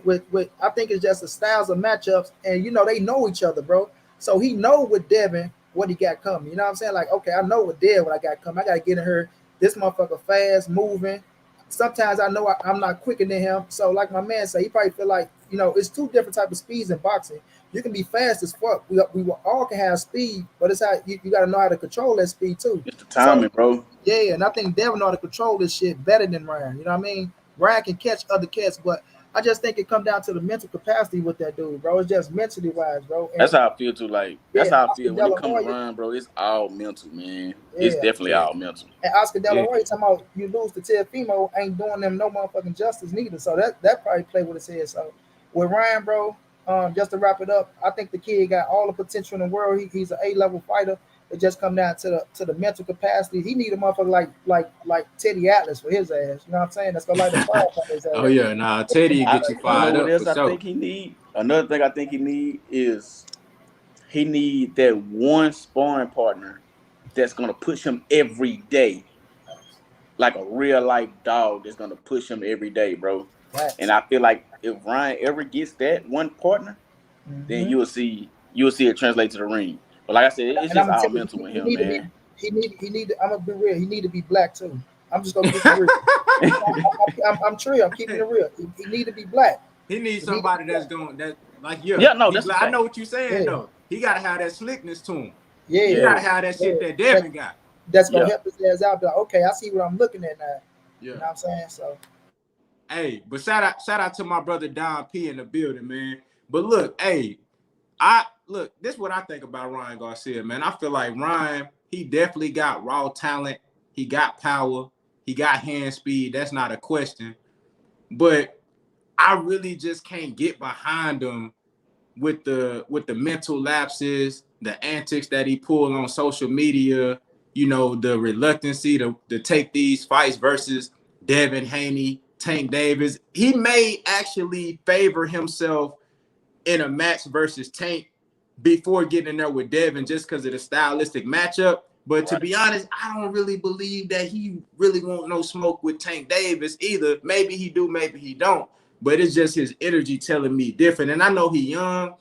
I think it's just the styles of matchups, and you know they know each other, bro. So he know with Devin what he got coming. You know what I'm saying? Like, okay, I know with Dev what I got coming. I gotta get in her. This motherfucker fast, moving. Sometimes I know I'm not quicker than him. So like my man said, he probably feel like, you know, it's two different type of speeds in boxing. You can be fast as fuck. We all can have speed, but it's how you got to know how to control that speed too. It's the timing, bro. Yeah, and I think Devin know how to control this shit better than Ryan. You know what I mean? Ryan can catch other cats, but I just think it come down to the mental capacity with that dude, bro. It's just mentally wise, bro. And that's how I feel too. Like that's how I feel when it comes to Ryan, bro. It's all mental, man. It's definitely all mental. And Oscar De La Hoya talking about you lose to Teofimo ain't doing them no motherfucking justice neither. So that probably played with his head. So with Ryan, bro, just to wrap it up, I think the kid got all the potential in the world. He's an A-level fighter. It just come down to the mental capacity. He need a motherfucker like Teddy Atlas for his ass. You know what I'm saying? That's gonna light the fire for his ass. Oh yeah, nah, Teddy get you fired up. What else I think he need? Another thing I think he need is he need that one sparring partner that's gonna push him every day, like a real life dog that's gonna push him every day, bro. Right. And I feel like if Ryan ever gets that one partner, then you'll see it translate to the ring. But like I said, it's just all mental with him, man. He need. I'm gonna be real. He need to be black too. I'm just gonna keep it real. I'm true. I'm keeping it real. He need to be black. He needs somebody that's going that like that's I know what you're saying though. He gotta have that slickness to him. Yeah, he gotta have that shit that Devin got. That's gonna help his ass out. Be like, okay, I see what I'm looking at now. Yeah. You know what I'm saying? So. Hey, but shout out to my brother Don P in the building, man. But look, hey, this is what I think about Ryan Garcia, man. I feel like Ryan, he definitely got raw talent. He got power. He got hand speed. That's not a question. But I really just can't get behind him with the mental lapses, the antics that he pulled on social media, you know, the reluctancy to take these fights versus Devin Haney, Tank Davis. He may actually favor himself in a match versus Tank before getting in there with Devin just because of the stylistic matchup. But to be honest, I don't really believe that he really want no smoke with Tank Davis either. Maybe he do, maybe he don't. But it's just his energy telling me different. And I know he young.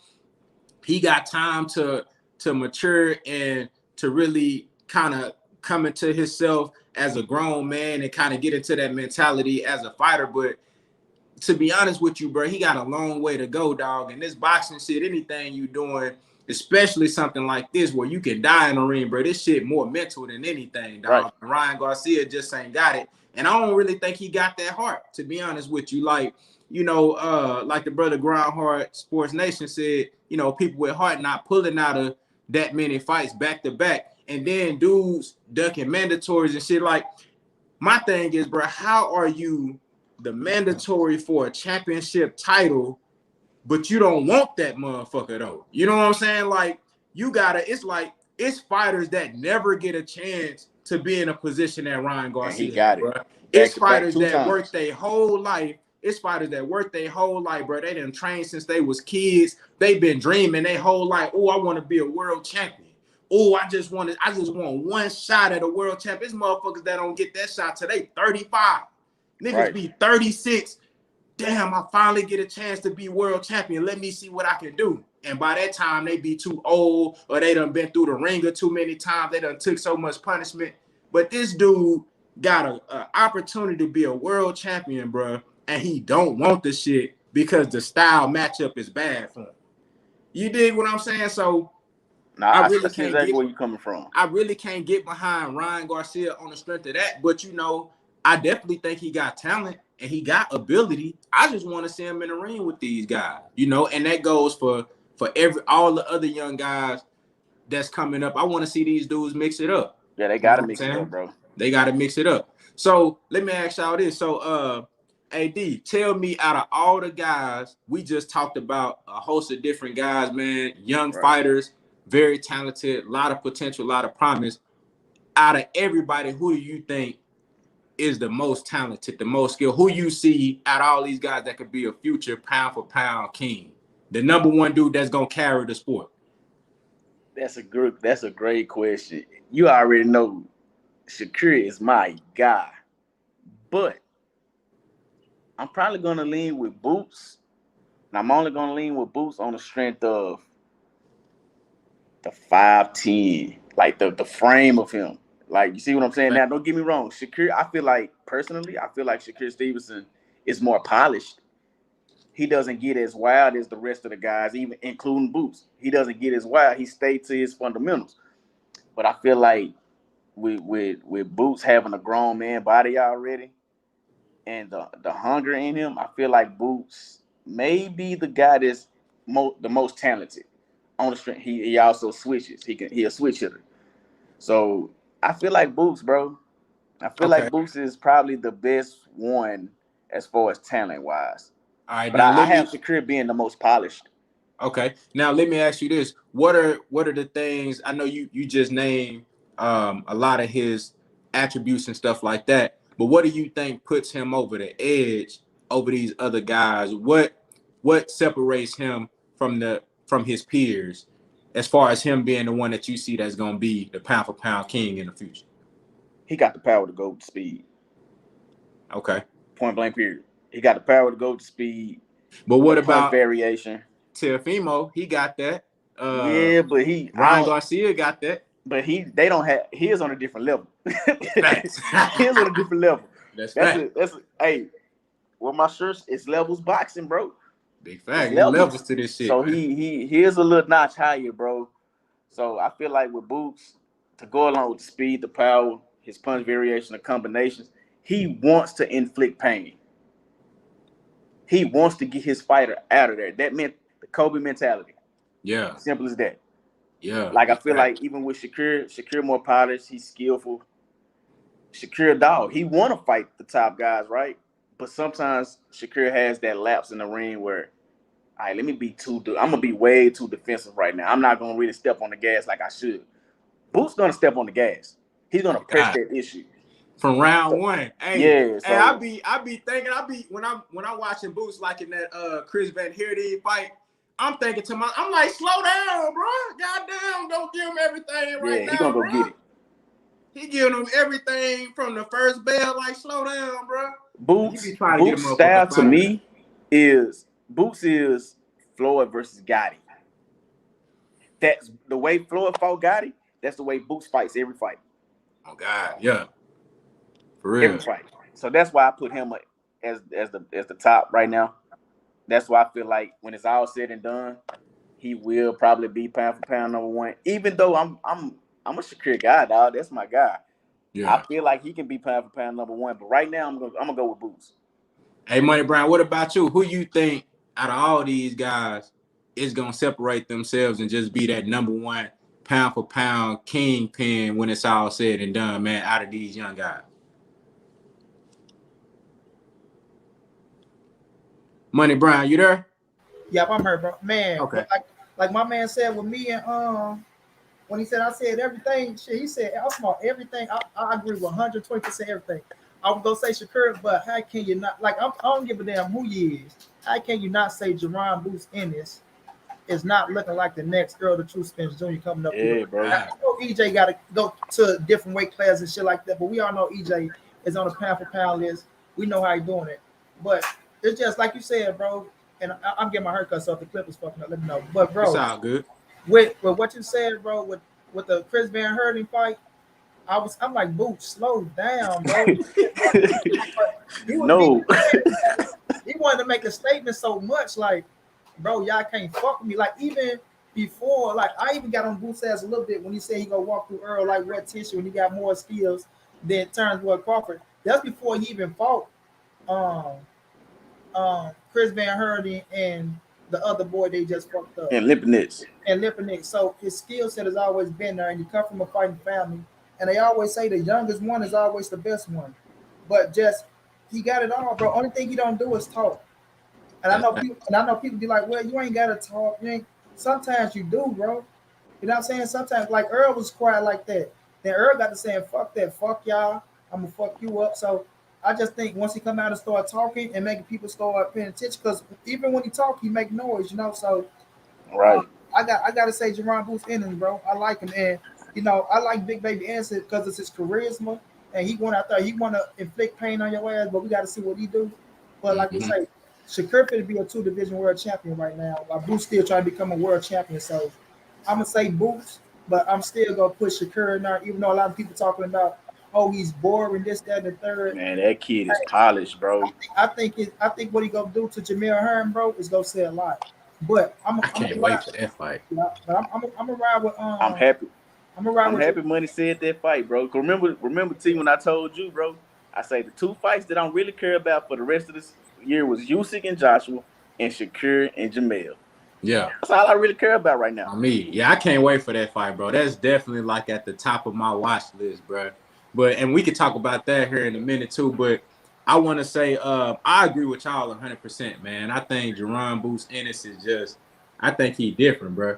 He got time to mature and to really kind of come into himself as a grown man and kind of get into that mentality as a fighter. But to be honest with you, bro, he got a long way to go, dog. And this boxing shit, anything you doing, especially something like this where you can die in the ring, bro, this shit more mental than anything, dog. Right. Ryan Garcia just ain't got it. And I don't really think he got that heart, to be honest with you. Like, you know, like the brother Groundhard Sports Nation said, you know, people with heart not pulling out of that many fights back to back. And then dudes ducking mandatories and shit. Like, my thing is, bro, how are you the mandatory for a championship title, but you don't want that motherfucker though? You know what I'm saying? Like, you gotta, it's fighters that never get a chance to be in a position that Ryan Garcia. He got it. Bro. It's fighters that work their whole life. It's fighters that work their whole life, bro. They done trained since they was kids. They've been dreaming their whole life. Oh, I want to be a world champion. Oh, I just want one shot at a world champion. It's motherfuckers that don't get that shot till they 35. Niggas be 36. Damn, I finally get a chance to be world champion. Let me see what I can do. And by that time, they be too old or they done been through the ringer too many times. They done took so much punishment. But this dude got an opportunity to be a world champion, bro, and he don't want the shit because the style matchup is bad for him. You dig what I'm saying? So Nah, I I really see can't exactly get where you're coming from. I really can't get behind Ryan Garcia on the strength of that. But you know, I definitely think he got talent and he got ability. I just want to see him in the ring with these guys, you know, and that goes for all the other young guys that's coming up. I want to see these dudes mix it up. Yeah, they You know gotta what I'm mix it saying? up, bro. They gotta mix it up. So let me ask y'all this. So AD, tell me, out of all the guys, we just talked about a host of different guys, man, young Right. fighters, very talented, a lot of potential, a lot of promise. Out of everybody, who do you think is the most talented, the most skilled? Who you see out of all these guys that could be a future pound for pound king? The number one dude that's gonna carry the sport. That's a great question. You already know Shakur is my guy. But I'm probably gonna lean with Boots. And I'm only gonna lean with Boots on the strength of the 5'10", like the frame of him. Like, you see what I'm saying? Now, don't get me wrong. Shakur, I feel like Shakur Stevenson is more polished. He doesn't get as wild as the rest of the guys, even including Boots. He doesn't get as wild. He stayed to his fundamentals. But I feel like with Boots having a grown man body already and the hunger in him, I feel like Boots may be the guy that's the most talented on the strength. He also switches. He a switch hitter. So I feel like Boots, bro. I feel like Boots is probably the best one as far as talent wise. All right, But now I have Shakur being the most polished. Okay. Now let me ask you this: What are the things? I know you just named a lot of his attributes and stuff like that, but what do you think puts him over the edge over these other guys? What separates him from his peers, as far as him being the one that you see that's going to be the pound for pound king in the future? He got the power to go with speed. Okay. Point blank period. He got the power to go with speed. But what about variation? Teofimo? He got that. Yeah, but Ryan Garcia got that. But they don't have. He is on a different level. Facts. He is on a different level. That's hey. Well, my shirt is levels boxing, bro. Big fact. Levels to this shit. So he is a little notch higher, bro. So I feel like with Boots, to go along with the speed, the power, his punch variation, the combinations, he wants to inflict pain. He wants to get his fighter out of there. That meant the Kobe mentality. Yeah. Simple as that. Yeah. Like, I feel like even with Shakur more polished, he's skillful. Shakur, dog, he want to fight the top guys, right? But sometimes Shakur has that lapse in the ring where, all right, I'm going to be way too defensive right now. I'm not going to really step on the gas like I should. Boots going to step on the gas. He's going to press that issue. From round one. Hey, yeah. So, I be thinking, when I'm watching Boots like in that Chris Van Heerden fight, I'm thinking I'm like, slow down, bro. Goddamn, don't give him everything right now. Yeah, he gonna go get it. He giving him everything from the first bell, like, slow Boots down, bro. Boots style to me is Floyd versus Gotti. That's the way Floyd fought Gotti. That's the way Boots fights every fight. Oh God, yeah, for real. Every fight. So that's why I put him as the top right now. That's why I feel like when it's all said and done, he will probably be pound for pound number one. Even though I'm a Shakur guy, dog. That's my guy. Yeah. I feel like he can be pound for pound number one. But right now, I'm gonna go with Boots. Hey, Money Brown, what about you? Who you think out of all these guys is gonna separate themselves and just be that number one pound for pound kingpin when it's all said and done, man? Out of these young guys. Money Brown, you there? Yep, I'm here, bro. Man, okay. Like my man said with me and when he said I said everything, shit, he said I smart everything. I agree with 120% everything. I would go say Shakur, but how can you not? Like I don't give a damn who he is. How can you not say Jaron Boots Ennis is not looking like the next Earl the True Spence Jr. coming up? Yeah, bro. I know EJ got to go to different weight classes and shit like that, but we all know EJ is on the pound for pound list. We know how he's doing it, but it's just like you said, bro. And I'm getting my haircut, so if the clip is fucking up, let me know. But bro, it's all good. With what you said, bro, with the Chris Van Heerden fight, I'm like, Boots, slow down, bro. He wanted to make a statement so much, like, bro, y'all can't fuck with me. Like even before, like I even got on Boots ass a little bit when he said he gonna walk through Earl like wet tissue and he got more skills than Terrence Crawford. That's before he even fought um Chris Van Herden and the other boy they just fucked up. And Lipinets. And Lipinets. So his skill set has always been there, and he come from a fighting family. And they always say the youngest one is always the best one. But just he got it all, bro. Only thing he don't do is talk. And I know people be like, well, you ain't gotta talk. You ain't sometimes you do, bro. You know what I'm saying? Sometimes like Earl was quiet like that. Then Earl got to saying, fuck that, fuck y'all, I'm gonna fuck you up. So I just think once he come out and start talking and making people start paying attention, because even when he talk, he make noise, you know. So right. I gotta say Jaron Boots Ennis, bro. I like him, and you know, I like Big Baby Ennis because it's his charisma, and he went out there, he wanna inflict pain on your ass, but we gotta see what he do. But like we say, Shakur could be a 2-division world champion right now. Like Boots still trying to become a world champion, so I'm gonna say Boots, but I'm still gonna push Shakur in there, even though a lot of people talking about, oh, he's boring, this, that, and the third. Man, that kid is polished, bro. I think what he gonna do to Jamil Hearn, bro, is gonna say a lot. But I can't wait for that fight. Yeah, but I'm gonna ride with. I'm happy. I'm happy Money said that fight, bro. Remember, T, when I told you, bro, I say the 2 fights that I don't really care about for the rest of this year was Usyk and Joshua and Shakur and Jamil. Yeah, that's all I really care about right now. Yeah, I can't wait for that fight, bro. That's definitely like at the top of my watch list, bro. And we could talk about that here in a minute too. But I want to say, I agree with y'all 100%, man. I think Jaron Boots Ennis is just, I think he different, bro.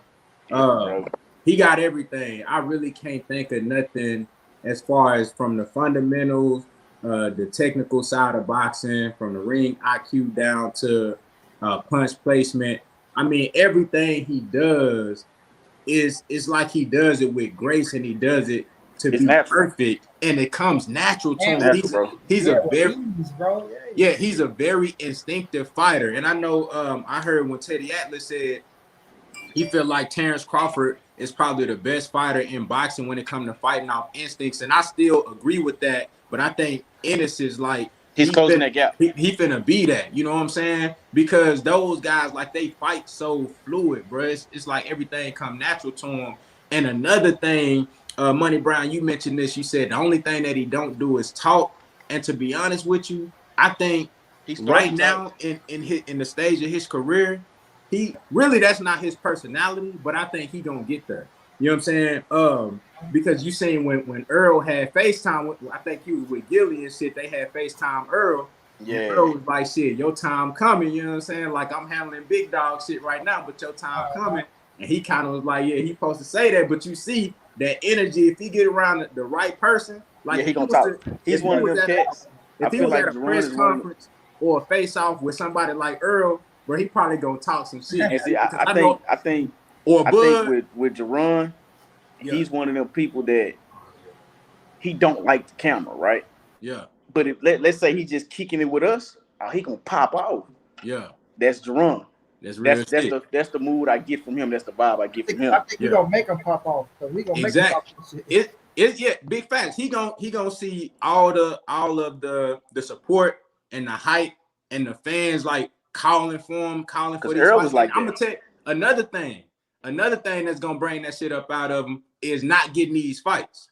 He got everything. I really can't think of nothing as far as from the fundamentals, the technical side of boxing, from the ring IQ down to punch placement. I mean, everything he does is like he does it with grace, and he does it to be perfect, and it comes natural to him. He's a very instinctive fighter. And I know I heard when Teddy Atlas said he felt like Terrence Crawford is probably the best fighter in boxing when it comes to fighting off instincts, and I still agree with that. But I think Ennis is like he's closing that gap. He finna be that, you know what I'm saying? Because those guys, like, they fight so fluid, bro. It's like everything come natural to them. And another thing, Money Brown, you mentioned this. You said the only thing that he don't do is talk. And to be honest with you, I think right now in the stage of his career, he really, that's not his personality, but I think he gonna get there. You know what I'm saying? Because you seen when Earl had FaceTime, I think he was with Gilly and shit, they had FaceTime Earl. Yeah. Earl was like, shit, your time coming, you know what I'm saying? Like, I'm handling big dog shit right now, but your time coming. And he kind of was like, yeah, he supposed to say that, but you see that energy, if he get around the right person, like, yeah, he gonna talk. He's one of them cats. If he was at a press conference or a face-off with somebody like Earl, bro, he probably gonna talk some shit. And see, I think with Jaron, he's one of them people that he don't like the camera, right? Yeah. But if let's say he just kicking it with us, he gonna pop off. Yeah. That's Jaron. That's the mood I get from him. That's the vibe I get from him. I think we gonna make him pop off. We gonna make him pop off. It's big facts. He gonna see all of the support and the hype and the fans like calling for him, calling for this. Earl was like, I'm gonna tell you another thing that's gonna bring that shit up out of him is not getting these fights.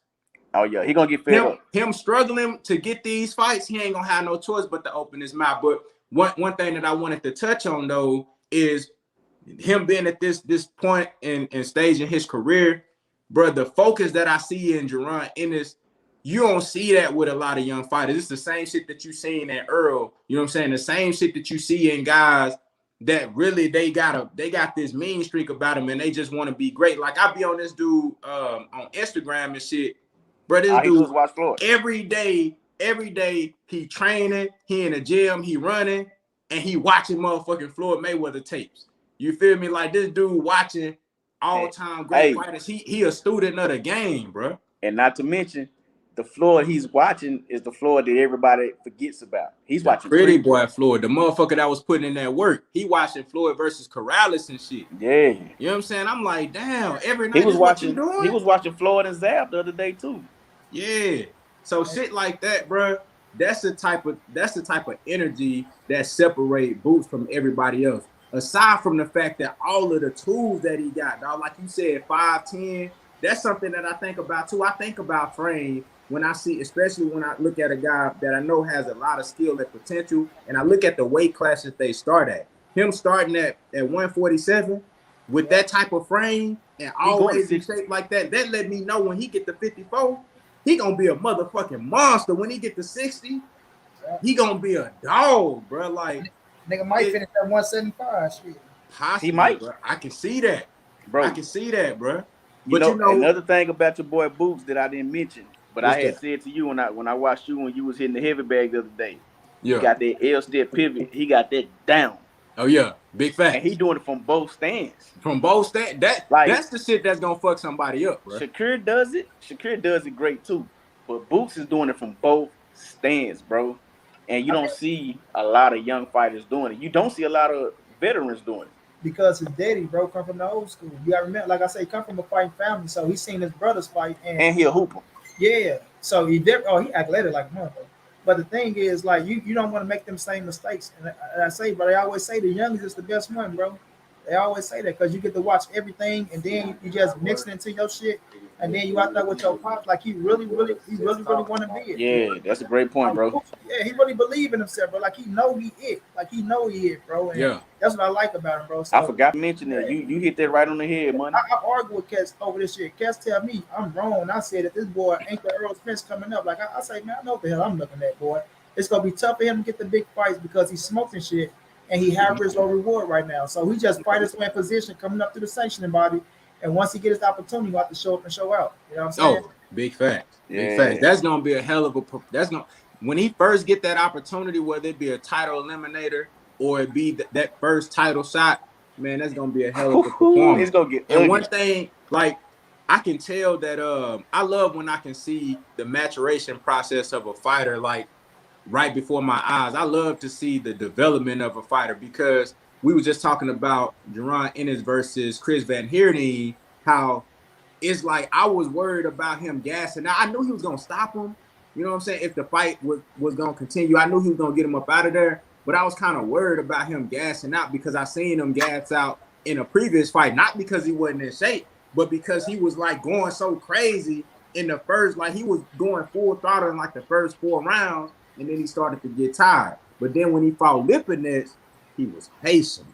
Oh yeah, he gonna get fed up. Him struggling to get these fights, he ain't gonna have no choice but to open his mouth. But one thing that I wanted to touch on though is him being at this point in stage in his career, bro. The focus that I see in Jaron Ennis, you don't see that with a lot of young fighters. It's the same shit that you seen at Earl. You know what I'm saying? The same shit that you see in guys that really they got this mean streak about them and they just want to be great. Like I be on this dude on Instagram and shit, bro. This dude watch Floyd every day he training, he in the gym, he running, and he watching motherfucking Floyd Mayweather tapes. You feel me? Like this dude watching all-time great fighters. He a student of the game, bro. And not to mention, the Floyd he's watching is the Floyd that everybody forgets about. He's watching Pretty Boy Floyd, the motherfucker that was putting in that work. He watching Floyd versus Corrales and shit. Yeah. You know what I'm saying? I'm like, damn, every night he was watching Floyd and Zab the other day too. Yeah. So shit like that, bro. That's the type of energy that separate Boots from everybody else. aside from the fact that all of the tools that he got, dog, like you said, 5'10", that's something that I think about too. I think about frame when I see, especially when I look at a guy that I know has a lot of skill and potential, and I look at the weight classes they start at. Him starting at 147 with that type of frame and always in shape like that, that let me know when he get to 54, he gonna be a motherfucking monster. When he get to 60, he gonna be a dog, bro. Like nigga might finish at 175. Shit. Possibly, he might. Bro. I can see that, bro. I can see that, bro. But you know another thing about your boy Boots that I didn't mention, but I had said to you when I watched you when you was hitting the heavy bag the other day. Yeah. He got that L-step pivot. He got that down. Oh yeah, big fact. And he doing it from both stands. From both stands. That's the shit that's gonna fuck somebody up, bro. Shakur does it. Shakur does it great too. But Boots is doing it from both stands, bro. And you don't see a lot of young fighters doing it. You don't see a lot of veterans doing it. Because his daddy, bro, come from the old school. You gotta remember, like I say, come from a fighting family, so he's seen his brothers fight, and he a hooper. Yeah, so he athletic like a motherfucker. But the thing is, like, you don't want to make them same mistakes. And I say, bro, they always say the youngest is the best one, bro. They always say that because you get to watch everything, and then you just mix it into your shit, and then you out there with your pops, like he really want to be it. Yeah, that's a great point, bro. Yeah, he really believe in himself, bro. Like he know he it, bro. And yeah, that's what I like about him, bro. So, I forgot to mention that you hit that right on the head, man. I argue with Cass over this shit. Cass tell me I'm wrong. I said that this boy ain't the Earl Spence coming up. Like I say, man, I know what the hell I'm looking at, boy. It's gonna be tough for him to get the big fights because he's smoking shit. And he high risk, low reward right now. So he just fight his way in position coming up to the sanctioning body. And once he gets his opportunity, he'll have to show up and show out. You know what I'm saying? Oh, big fact. Yeah. Big fact. That's going to be a hell of a – when he first get that opportunity, whether it be a title eliminator or it be that first title shot, man, that's going to be a hell of a performance. It's going to get ugly. And one thing, like, I can tell that I love when I can see the maturation process of a fighter, like, right before my eyes. I love to see the development of a fighter because we were just talking about Jaron Ennis versus Chris Van Heerden, how it's like I was worried about him gassing. Now, I knew he was going to stop him. You know what I'm saying? If the fight was going to continue, I knew he was going to get him up out of there. But I was kind of worried about him gassing out because I seen him gas out in a previous fight, not because he wasn't in shape, but because he was like going so crazy in the first, like he was going full throttle in like the first 4 rounds. And then he started to get tired. But then when he fought Lipinets, he was patient.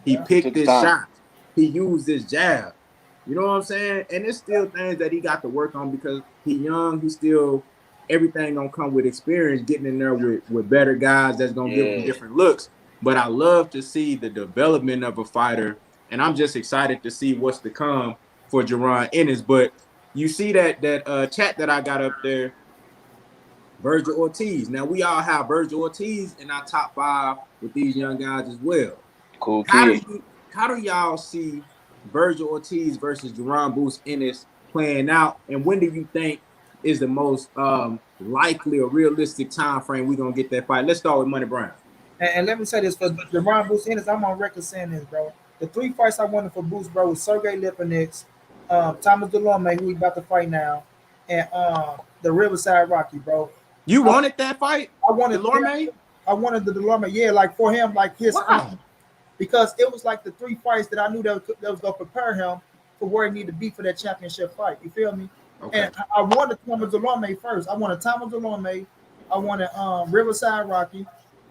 He picked his shots. He used his jab. You know what I'm saying? And there's still things that he got to work on because he's young. He still, everything gonna come with experience, getting in there with better guys that's gonna give him different looks. But I love to see the development of a fighter. And I'm just excited to see what's to come for Jaron Ennis. But you see that chat that I got up there, Virgil Ortiz. Now, we all have Virgil Ortiz in our top 5 with these young guys as well. Cool kid. How do y'all see Virgil Ortiz versus Jaron Boots Ennis playing out? And when do you think is the most likely or realistic time frame we're going to get that fight? Let's start with Money Brown. And let me say this, for Jaron Boots Ennis, I'm on record saying this, bro. The 3 fights I wanted for Boots, bro, was Sergey Lipinets, Thomas Delorme, who we about to fight now, and the Riverside Rocky, bro. You wanted that fight? I wanted Delorme. I wanted the Delorme, yeah, like for him, like his, because it was like the 3 fights that I knew that was gonna prepare him for where he needed to be for that championship fight. You feel me? Okay. And I wanted Thomas Delorme first. I wanted Thomas Delorme. I wanted Riverside Rocky,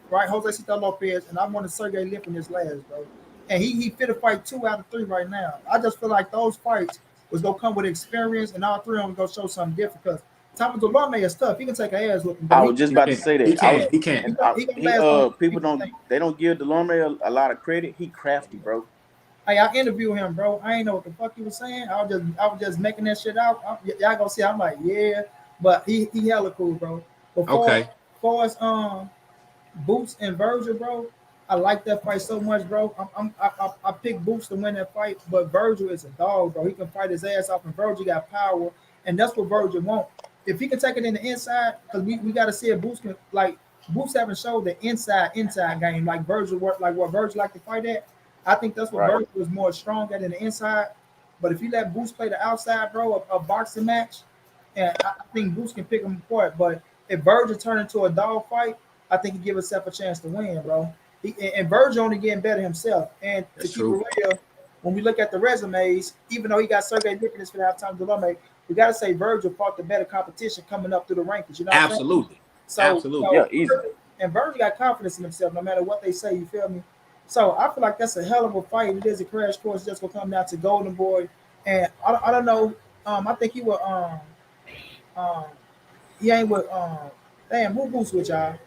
right? Jose Cito Lopez, and I wanted Sergey Lipinets last, bro. And he fit to fight 2 out of 3 right now. I just feel like those fights was gonna come with experience, and all 3 of them gonna show something different because Thomas Delorme is tough. He can take an ass whooping. I was just about to say that. He can. People don't give Delorme a lot of credit. He crafty, bro. Hey, I interviewed him, bro. I ain't know what the fuck he was saying. I was just making that shit out. Y'all gonna see. I'm like, yeah, but he hella cool, bro. Before as Boots and Virgil, bro, I like that fight so much, bro. I picked Boots to win that fight, but Virgil is a dog, bro. He can fight his ass off, and Virgil got power, and that's what Virgil wants. If he can take it in the inside, because we got to see if Boots can, like, Boots haven't showed the inside game like Virgil work, like what Virgil like to fight at. I think that's what Virgil was more strong at in the inside. But if you let Boots play the outside, bro, a boxing match, and I think Boots can pick him apart. But if Virgil turn into a dog fight, I think he give himself a chance to win, bro. And Virgil only getting better himself. And to That's keep it true. real, when we look at the resumes, even though he got Sergey Nicholas for that time Delame, we got to say Virgil fought the better competition coming up through the rankings. You know what I'm saying? Absolutely. So, Absolutely. Yeah, easy. and Virgil got confidence in himself no matter what they say. You feel me? So I feel like that's a hell of a fight. It is a crash course just gonna come down to Golden Boy, and I don't know. I think he will. Um, he ain't with. Damn, who boots with y'all?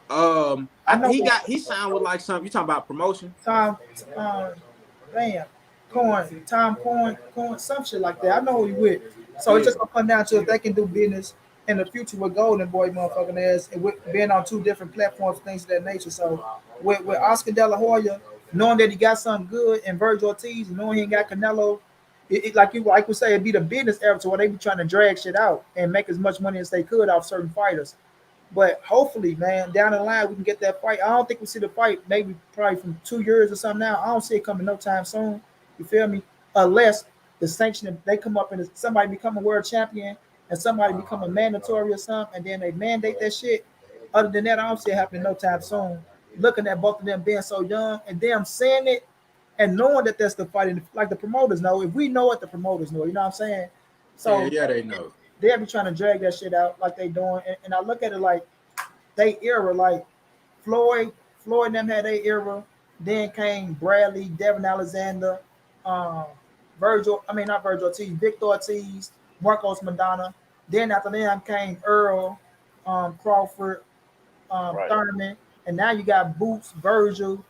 I know He signed with like something. You talking about promotion? Tom. Um, damn, Coin, some shit like that. I know who he with. So it's just gonna come down to if they can do business in the future with Golden Boy, motherfucking ass, and with being on two different platforms, things of that nature. So with Oscar De La Hoya, knowing that he got something good, and Virgil Ortiz, knowing he ain't got Canelo, like we say, it'd be the business era to where they be trying to drag shit out and make as much money as they could off certain fighters. But hopefully, man, down the line we can get that fight. I don't think we see the fight maybe probably from 2 years or something now. I don't see it coming no time soon. You feel me? Unless the sanction they come up and somebody become a world champion and somebody become a mandatory or something, and then they mandate that shit. Other than that, I don't see it happening no time soon. Looking at both of them being so young and them saying it and knowing that that's the fight, and like the promoters know, if we know it, the promoters know. You know what I'm saying? So Yeah, they know. they'll be trying to drag that shit out like they doing. And I look at it like they era, like Floyd and them had their era. Then came Bradley, Devin Alexander, um, not Virgil Ortiz, Victor Ortiz, Marcos Madonna. Then after them came Earl, Crawford, Right. Thurman, and now you got Boots, Virgil,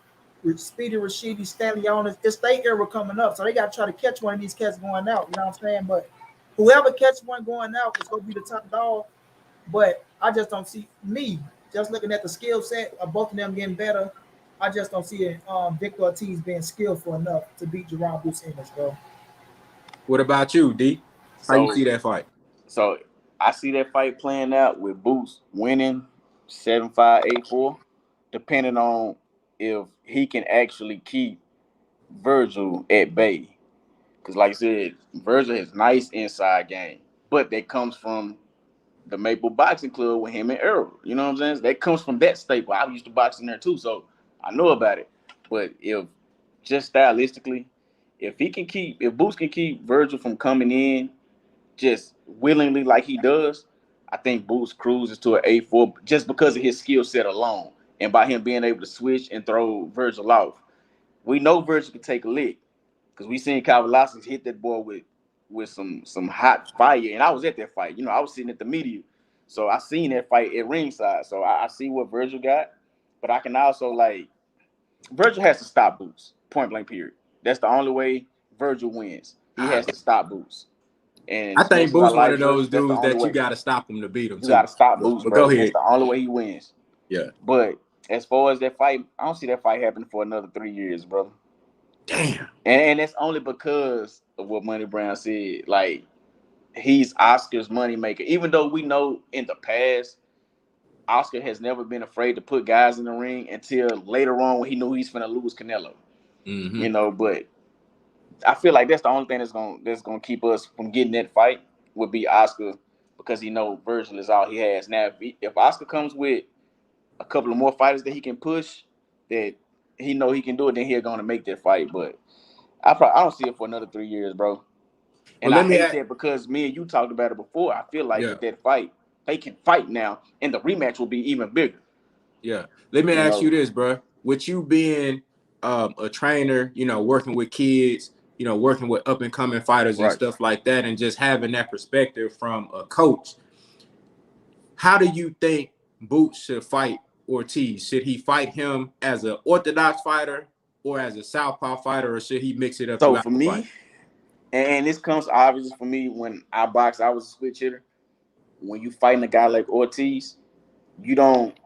with Speedy Rashidi, Stanley on it. It's their era coming up, so they got to try to catch one of these cats going out. You know what I'm saying? But whoever catches one going out is gonna be the top dog. But I just don't see me just looking at the skill set of both of them getting better. I just don't see it. Victor Ortiz being skillful enough to beat Jaron Boots Ennis, bro. What about you, D? How you So see that fight? so I see that fight playing out with Boots winning 7-5, 8-4, depending on if he can actually keep Virgil at bay. Because, like I said, Virgil has nice inside game, but that comes from the Maple Boxing Club with him and Earl. You know what I'm saying? That comes from that staple. I used to box in there too, so I know about it. But if just stylistically, if Boots can keep Virgil from coming in just willingly like he does, I think Boots cruises to an 8-4 just because of his skill set alone and by him being able to switch and throw Virgil off. We know Virgil can take a lick because we seen Kavaliauskas hit that boy with some hot fire, and I was at that fight. You know, I was sitting at the media, so I seen that fight at ringside. So I see what Virgil got, but I can also Virgil has to stop Boots, point blank period. That's the only way Virgil wins. He has to stop Boots. And I as much think as I Boots one like of those Virgil, that's the dudes only that you way. got to stop him to beat him You got too. to stop Boots, But go bro. That's ahead. the only way he wins. Yeah. But as far as that fight, I don't see that fight happening for another 3 years, brother. Damn. And that's only because of what Money Brown said. Like, he's Oscar's moneymaker. Even though we know in the past, Oscar has never been afraid to put guys in the ring until later on when he knew he's finna lose Canelo. Mm-hmm. You know, but I feel like that's the only thing that's gonna keep us from getting that fight would be Oscar because he know Virgil is all he has. Now, if Oscar comes with a couple of more fighters that he can push, that he know he can do it, then he's gonna make that fight. But I don't see it for another 3 years, bro. Well, And I let me hate ask. that because me and you talked about it before. I feel like Yeah. with that fight, they can fight now, and the rematch will be even bigger. Yeah. Let me You ask you know, this, bro. With you being a trainer, working with kids, working with up and coming fighters and right? stuff like that, and just having that perspective from a coach, how do you think Boots should fight Ortiz? Should he fight him as an orthodox fighter or as a southpaw fighter, or should he mix it up So throughout for the fight? me, and this comes obvious for me when I box, I was a switch hitter. When you fighting a guy like Ortiz, you don't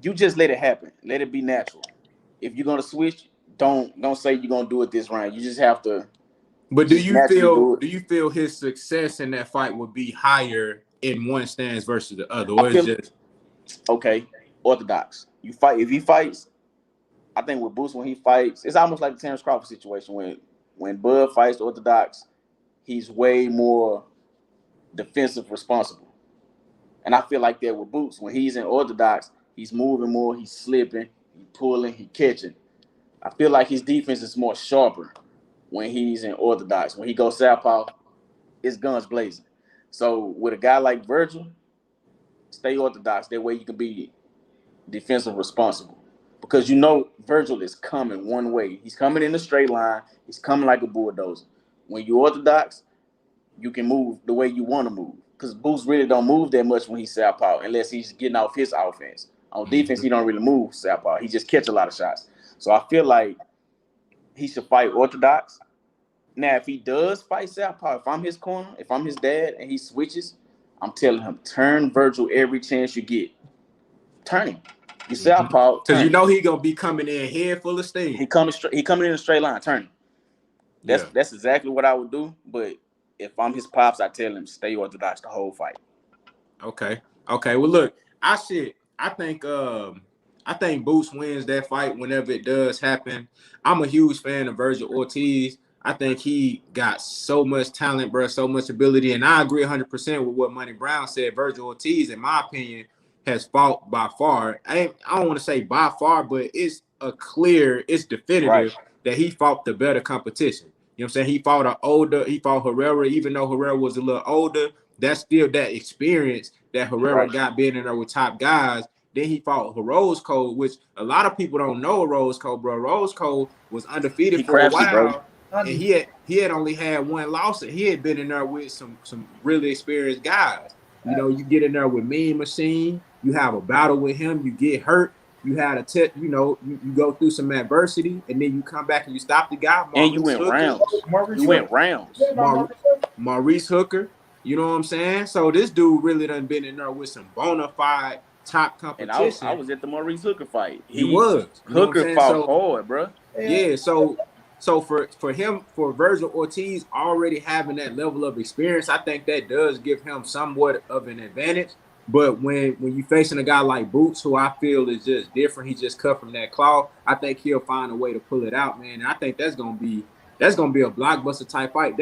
you just let it happen. Let it be natural. If you're gonna switch, don't say you're gonna do it this round. You just have to But do just you naturally feel do it. do you feel his success in that fight would be higher in one stance versus the other, I or is feel just okay, orthodox. You fight if he fights. I think with Boots when he fights, it's almost like the Terrence Crawford situation when Bud fights orthodox, he's way more defensive responsible. And I feel like that with Boots when he's in orthodox, he's moving more, he's slipping, he pulling, he catching. I feel like his defense is more sharper when he's in orthodox. When he goes southpaw, it's guns blazing. So with a guy like Virgil, stay orthodox. That way you can be defensive responsible. Because you know Virgil is coming one way. He's coming in a straight line. He's coming like a bulldozer. When you're orthodox, you can move the way you want to move. Because Boots really don't move that much when he's southpaw unless he's getting off his offense. On defense, he don't really move southpaw. He just catch a lot of shots. So I feel like he should fight orthodox. Now, if he does fight southpaw, if I'm his corner, if I'm his dad, and he switches, I'm telling him, turn Virgil every chance you get. Turn him. You southpaw, because you know he gonna be coming in head full of steam. He coming in a straight line. Turn him. That's exactly what I would do. But if I'm his pops, I tell him stay orthodox the whole fight. Okay. Well, look, I think Boots wins that fight whenever it does happen. I'm a huge fan of Virgil Ortiz. I think he got so much talent, bro, so much ability, and I agree 100% with what Money Brown said. Virgil Ortiz, in my opinion, has fought by far. I don't want to say by far, but it's definitive that he fought the better competition. You know what I'm saying? He fought Herrera, even though Herrera was a little older. That's still that experience that Herrera got being in there with top guys. Then he fought Rose Code, which a lot of people don't know Rose Code, bro. Rose Code was undefeated for a while. Bro. And he had only had one loss, and he had been in there with some really experienced guys. You know, you get in there with Mean Machine, you have a battle with him, you get hurt, you had you go through some adversity, and then you come back and you stop the guy. And you went rounds. Maurice Hooker, you know what I'm saying? So this dude really done been in there with some bona fide top competition. And I was at the Maurice Hooker fight. He was. Hooker fought hard, bro. Yeah, so for Virgil Ortiz already having that level of experience, I think that does give him somewhat of an advantage. But when you're facing a guy like Boots, who I feel is just different, he just cut from that cloth, I think he'll find a way to pull it out, man. And I think that's gonna be a blockbuster type fight.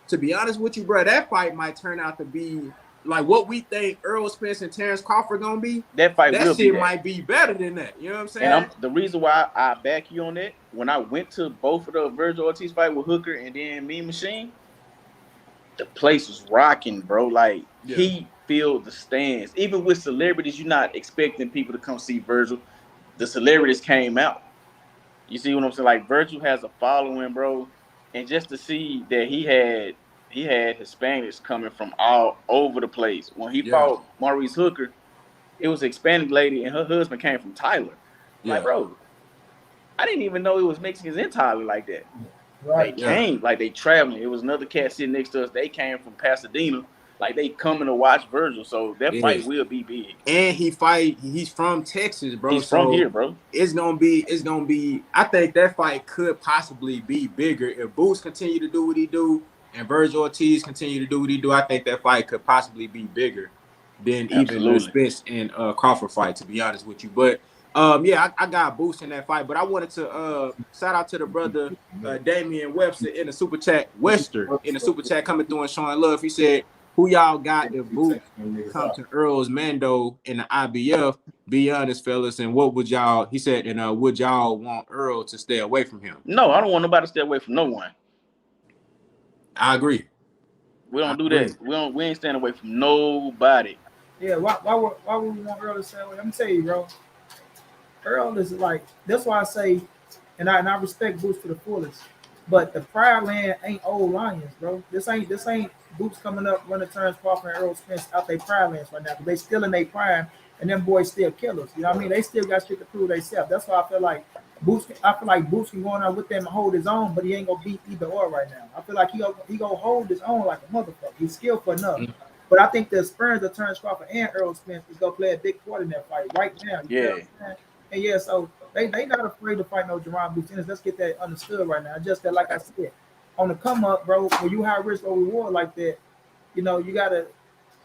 To be honest with you, bro, that fight might turn out to be like what we think Errol Spence and Terrence Crawford gonna be. That might be better than that. You know what I'm saying? And the reason why I back you on that, when I went to both of the Virgil Ortiz fight with Hooker and then Mean Machine, the place was rocking, bro. Like he filled the stands. Even with celebrities, you're not expecting people to come see Virgil. The celebrities came out. You see what I'm saying? Like Virgil has a following, bro. And just to see that he had Hispanics coming from all over the place. When he fought Maurice Hooker, it was a Hispanic lady and her husband came from Tyler. Like, bro, I didn't even know it was Mexicans in Tyler like that. Right. They came, like they traveling. It was another cat sitting next to us. They came from Pasadena. Like they coming to watch Virgil. So that fight will be big. And he's from Texas, bro. He's from here, bro. It's gonna be I think that fight could possibly be bigger. If Boots continue to do what he do and Virgil Ortiz continue to do what he do, I think that fight could possibly be bigger than even the Spence and Crawford fight, to be honest with you. But I got Boots in that fight. But I wanted to shout out to the brother Damian Webster in the super chat, coming through and showing love. He said, who y'all got if Boots come to Earl's Mando in the IBF? Be honest, fellas, and what would y'all? He said, and would y'all want Earl to stay away from him? No, I don't want nobody to stay away from no one. I agree. We don't do that. We ain't staying away from nobody. Yeah, why would we want Earl to stay away? I'm gonna tell you, bro. Earl is like, that's why I say, and I respect Boots to the fullest. But the prior land ain't old lions, bro. This ain't Boots coming up running turns Crawford and Earl Spence out their prior lands right now. Because they still in their prime, and them boys still killers. You know what I mean? They still got shit to prove themselves. That's why I feel like Boots can go on out with them and hold his own, but he ain't gonna beat either or right now. I feel like he gonna hold his own like a motherfucker. He's skillful enough. Mm-hmm. But I think the experience of Terrence Crawford and Earl Spence is gonna play a big part in that fight right now. And so they not afraid to fight no Jaron Boots. Let's get that understood right now. Just that, like I said, on the come up, bro, when you high risk or reward like that, you know, you gotta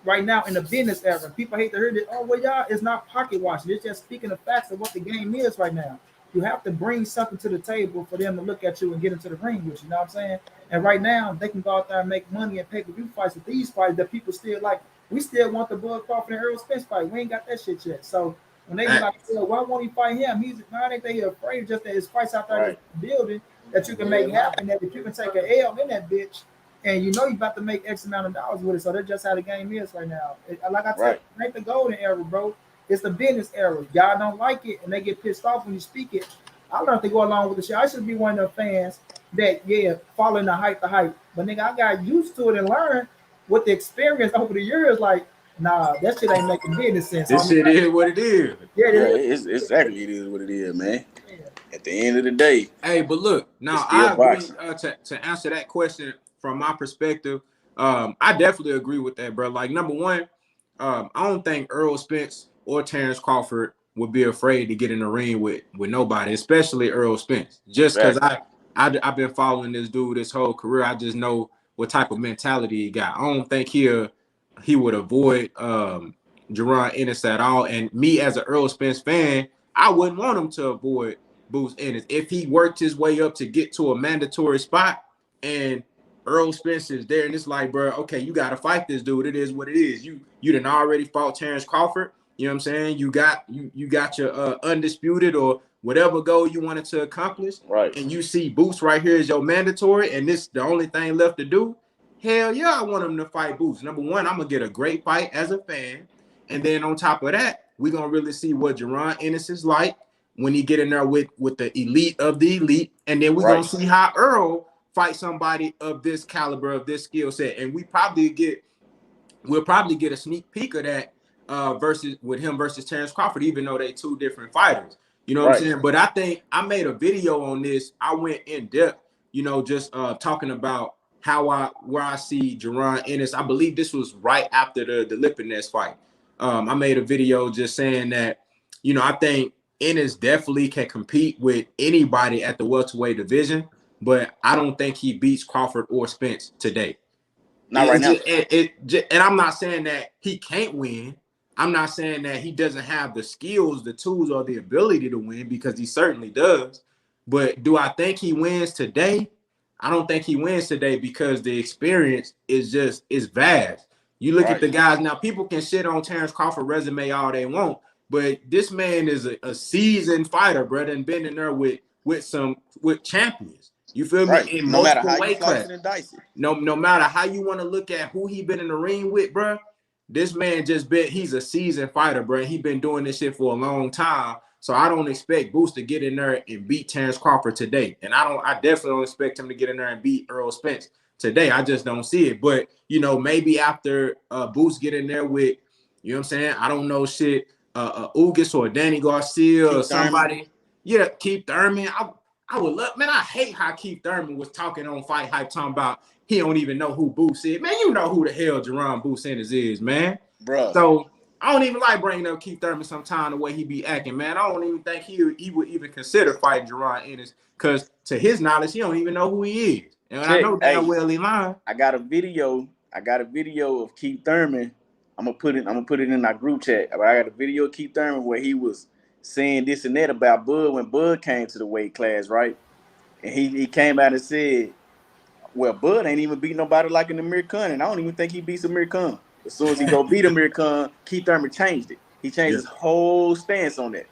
right now in the business era, people hate to hear that, oh well, y'all, it's not pocket watching, it's just speaking the facts of what the game is right now. You have to bring something to the table for them to look at you and get into the ring with you, know what I'm saying? And right now they can go out there and make money and pay-per-view fights with these fights that people still like. We still want the Bud Crawford and Earl Spence fight. We ain't got that shit yet. So When they be like, well, why won't he fight him? He's not ain't they afraid just that his fights out there in the building that you can make happen, that if you can take an L in that bitch, and you know you about to make X amount of dollars with it. So that's just how the game is right now. Like I said, it ain't the golden era, bro. It's the business era. Y'all don't like it, and they get pissed off when you speak it. I learned to go along with the shit. I should be one of the fans that, following the hype. But nigga, I got used to it and learned with the experience over the years, like, nah, that shit ain't making business sense. This shit is what it is. Yeah, it's exactly it is what it is, man. Yeah. At the end of the day. Hey, but look, now I agree to answer that question from my perspective. I definitely agree with that, bro. Like, number one, I don't think Earl Spence or Terrence Crawford would be afraid to get in the ring with nobody, especially Earl Spence. Just because I've been following this dude this whole career, I just know what type of mentality he got. I don't think he would avoid Jaron Ennis at all. And me as an Earl Spence fan, I wouldn't want him to avoid Bruce Ennis. If he worked his way up to get to a mandatory spot and Earl Spence is there, and it's like, bro, okay, you got to fight this dude. It is what it is. You done already fought Terrence Crawford. You know what I'm saying? You got your undisputed or whatever goal you wanted to accomplish. Right. And you see Boots right here is your mandatory, and this the only thing left to do. Hell yeah, I want him to fight Boots. Number one, I'm going to get a great fight as a fan. And then on top of that, we're going to really see what Jaron Ennis is like when he get in there with the elite of the elite. And then we're going to see how Earl fight somebody of this caliber, of this skill set. And we'll probably get a sneak peek of that versus Terrence Crawford, even though they two different fighters. You know what I'm saying? But I think I made a video on this. I went in depth, just talking about where I see Jaron Ennis. I believe this was right after the Lipinets fight. I made a video just saying that, I think Ennis definitely can compete with anybody at the welterweight division, but I don't think he beats Crawford or Spence today. Not right now. And I'm not saying that he can't win. I'm not saying that he doesn't have the skills, the tools, or the ability to win, because he certainly does. But do I think he wins today? I don't think he wins today because the experience is vast. You look at the guys now, people can shit on Terrence Crawford resume all they want, but this man is a seasoned fighter, brother, and been in there with champions. You feel me? In multiple weight classes. No matter how you want to look at who he been in the ring with, bro, this man he's a seasoned fighter, bro. He been doing this shit for a long time. So I don't expect Boots to get in there and beat Terrence Crawford today. And I definitely don't expect him to get in there and beat Earl Spence today. I just don't see it. But, maybe after Boots get in there with, you know what I'm saying? I don't know shit, Ugas or Danny Garcia or somebody. Thurman. Yeah, Keith Thurman. I would love, man, I hate how Keith Thurman was talking on Fight Hype, talking about he don't even know who Boots is. Man, you know who the hell Jaron Boots Ennis is, man. Bro. So I don't even like bringing up Keith Thurman sometime the way he be acting, man. I don't even think he would even consider fighting Jaron Ennis, because to his knowledge, he don't even know who he is. And I know damn well he lying. I got a video of Keith Thurman. I'm gonna put it in our group chat. I got a video of Keith Thurman where he was saying this and that about Bud when Bud came to the weight class, right? And he came out and said, well, Bud ain't even beat nobody like an Amir Khan, and I don't even think he beats Amir Khan. As soon as he go beat Amir Khan, Keith Thurman changed it. He changed his whole stance on that.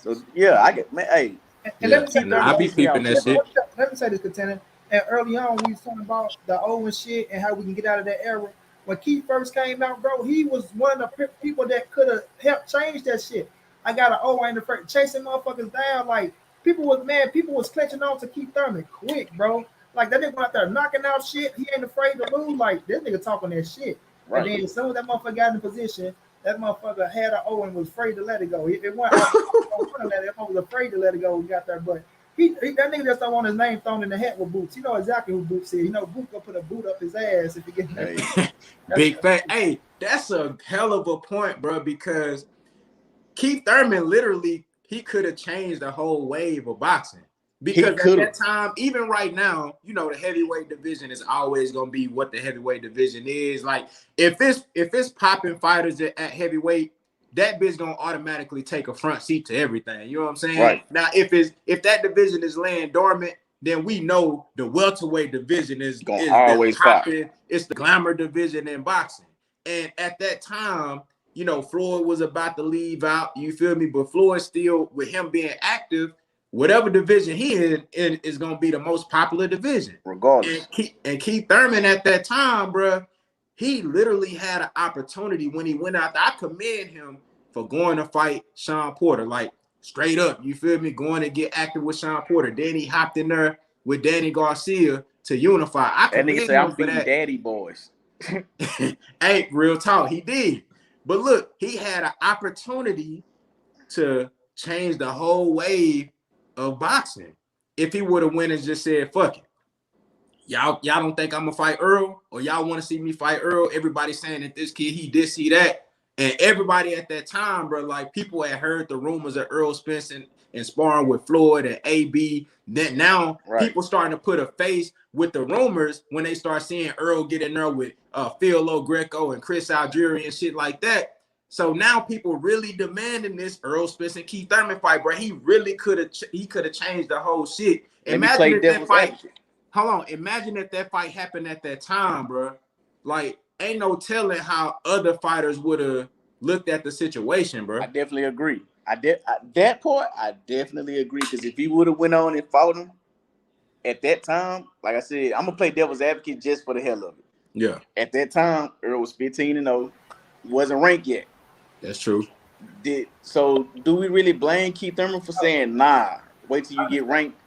So I get, man. Hey, let me say, I be peeping that shit. Let me say this, Contender. And early on, we was talking about the Owen shit and how we can get out of that era. When Keith first came out, bro, he was one of the people that could have helped change that shit. I got an Owen in the first, chasing motherfuckers down. Like, people was clenching on to Keith Thurman quick, bro. Like, that nigga out there knocking out shit. He ain't afraid to lose. Like, this nigga talking that shit. Right. And then as soon as that motherfucker got in position, that motherfucker had an Owen, was afraid to let it go. It went out. That was afraid to let it go when he got there. But that nigga just don't want his name thrown in the hat with Boots. You know exactly who Boots is. You know Boots gonna put a boot up his ass if he get big fat. Hey, that's a hell of a point, bro, because Keith Thurman literally, he could have changed the whole wave of boxing. Because at that time, even right now, the heavyweight division is always gonna be what the heavyweight division is. Like, if it's popping fighters at heavyweight, that bitch gonna automatically take a front seat to everything. You know what I'm saying? Right. Now, if that division is laying dormant, then we know the welterweight division is always popping. It's the glamour division in boxing. And at that time, you know, Floyd was about to leave out. You feel me? But Floyd still, with him being active, whatever division he in is gonna be the most popular division, regardless. And Keith Thurman at that time, bro, he literally had an opportunity when he went out there. I commend him for going to fight Sean Porter, like straight up. You feel me? Going to get active with Sean Porter. Then he hopped in there with Danny Garcia to unify. I That nigga commend say him I'm for beating that. daddy boys. Hey, real talk, he did. But look, he had an opportunity to change the whole wave of boxing if he would have went and just said, fuck it. Y'all don't think I'm gonna fight Earl, or y'all want to see me fight Earl? Everybody saying that this kid, he did see that. And everybody at that time, bro, like people had heard the rumors of Earl Spence and sparring with Floyd and AB. Then now people starting to put a face with the rumors when they start seeing Earl get in there with Phil Greco and Chris Algieri and shit like that. So now people really demanding this Earl Spence and Keith Thurman fight, bro. He really could have changed the whole shit. Imagine if that fight. Hold on. Imagine if that fight happened at that time, bro. Like, ain't no telling how other fighters would have looked at the situation, bro. I definitely agree. That part, I definitely agree. Because if he would have went on and fought him at that time, like I said, I'm gonna play devil's advocate just for the hell of it. Yeah. At that time, Earl was 15-0, wasn't ranked yet. That's true. So do we really blame Keith Thurman for saying, nah, wait till you get ranked?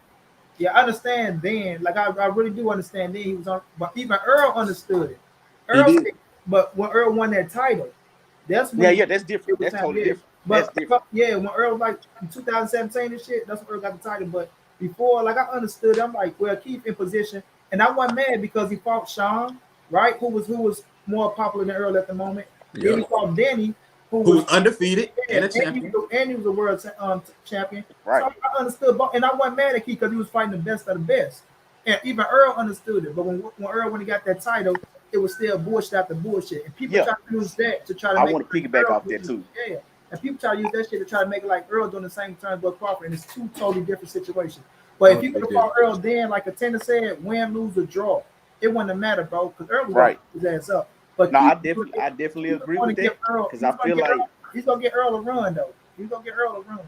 Yeah, I understand then. Like I really do understand then he was on, but even Earl understood it. But when Earl won that title, that's when that's different. That's totally different. But yeah, when Earl like in 2017 and shit, that's when Earl got the title. But before, like I understood, I'm like, well, Keith in position, and I wasn't mad because he fought Sean, right? Who was more popular than Earl at the moment. Yeah. Then he fought Danny, who was undefeated and a champion. And he was a world champion. Right. So I understood, and I wasn't mad at Keith because he was fighting the best of the best. And even Earl understood it. But when Earl, when he got that title, it was still bullshit after bullshit. And people try to use that to try to I want to piggyback off that too. Yeah. And people try to use that shit to try to make it like Earl doing the same terms but Crawford. And it's two totally different situations. But if you could have fought Earl then, like a tenor said, win, lose, or draw, it wouldn't matter, bro, because Earl was going to his ass up. But no, I definitely agree with that. Because I feel like he's gonna get Earl a run though. He's gonna get Earl a run.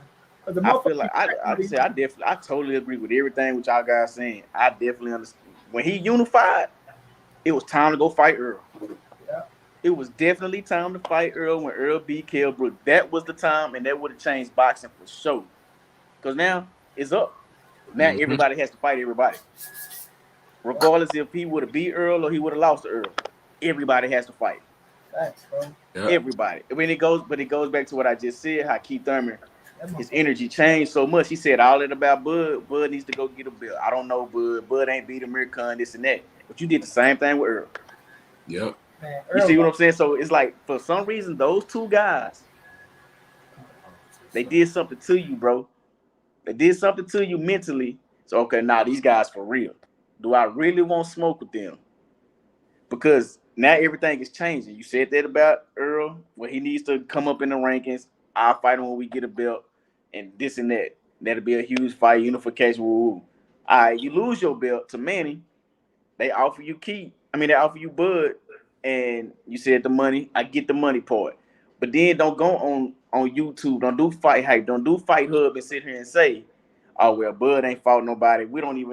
I feel like I totally agree with everything what y'all guys saying. I definitely understand. When he unified, it was time to go fight Earl. Yeah. It was definitely time to fight Earl when Earl beat Kell Brook. That was the time, and that would have changed boxing for sure. Because now it's up. Now everybody has to fight everybody. Regardless if he would have beat Earl or he would have lost to Earl. Everybody has to fight. Thanks, bro. Yep. Everybody. It goes back to what I just said, how Keith Thurman, his energy changed so much. He said all that about Bud. Bud needs to go get a belt. I don't know Bud. Bud ain't beat Amir Khan, this and that. But you did the same thing with Earl. Yep. Man, you see what I'm saying? So it's like, for some reason, those two guys, they did something to you, bro. They did something to you mentally. So, okay, now these guys for real. Do I really want smoke with them? Because now everything is changing. You said that about Earl, where he needs to come up in the rankings. I'll fight him when we get a belt, and this and that. That'll be a huge fight, unification. Woo. All right, you lose your belt to Manny. They offer you they offer you Bud, and you said the money. I get the money part. But then don't go on YouTube. Don't do Fight Hype. Don't do Fight Hub and sit here and say, oh, well, Bud ain't fought nobody.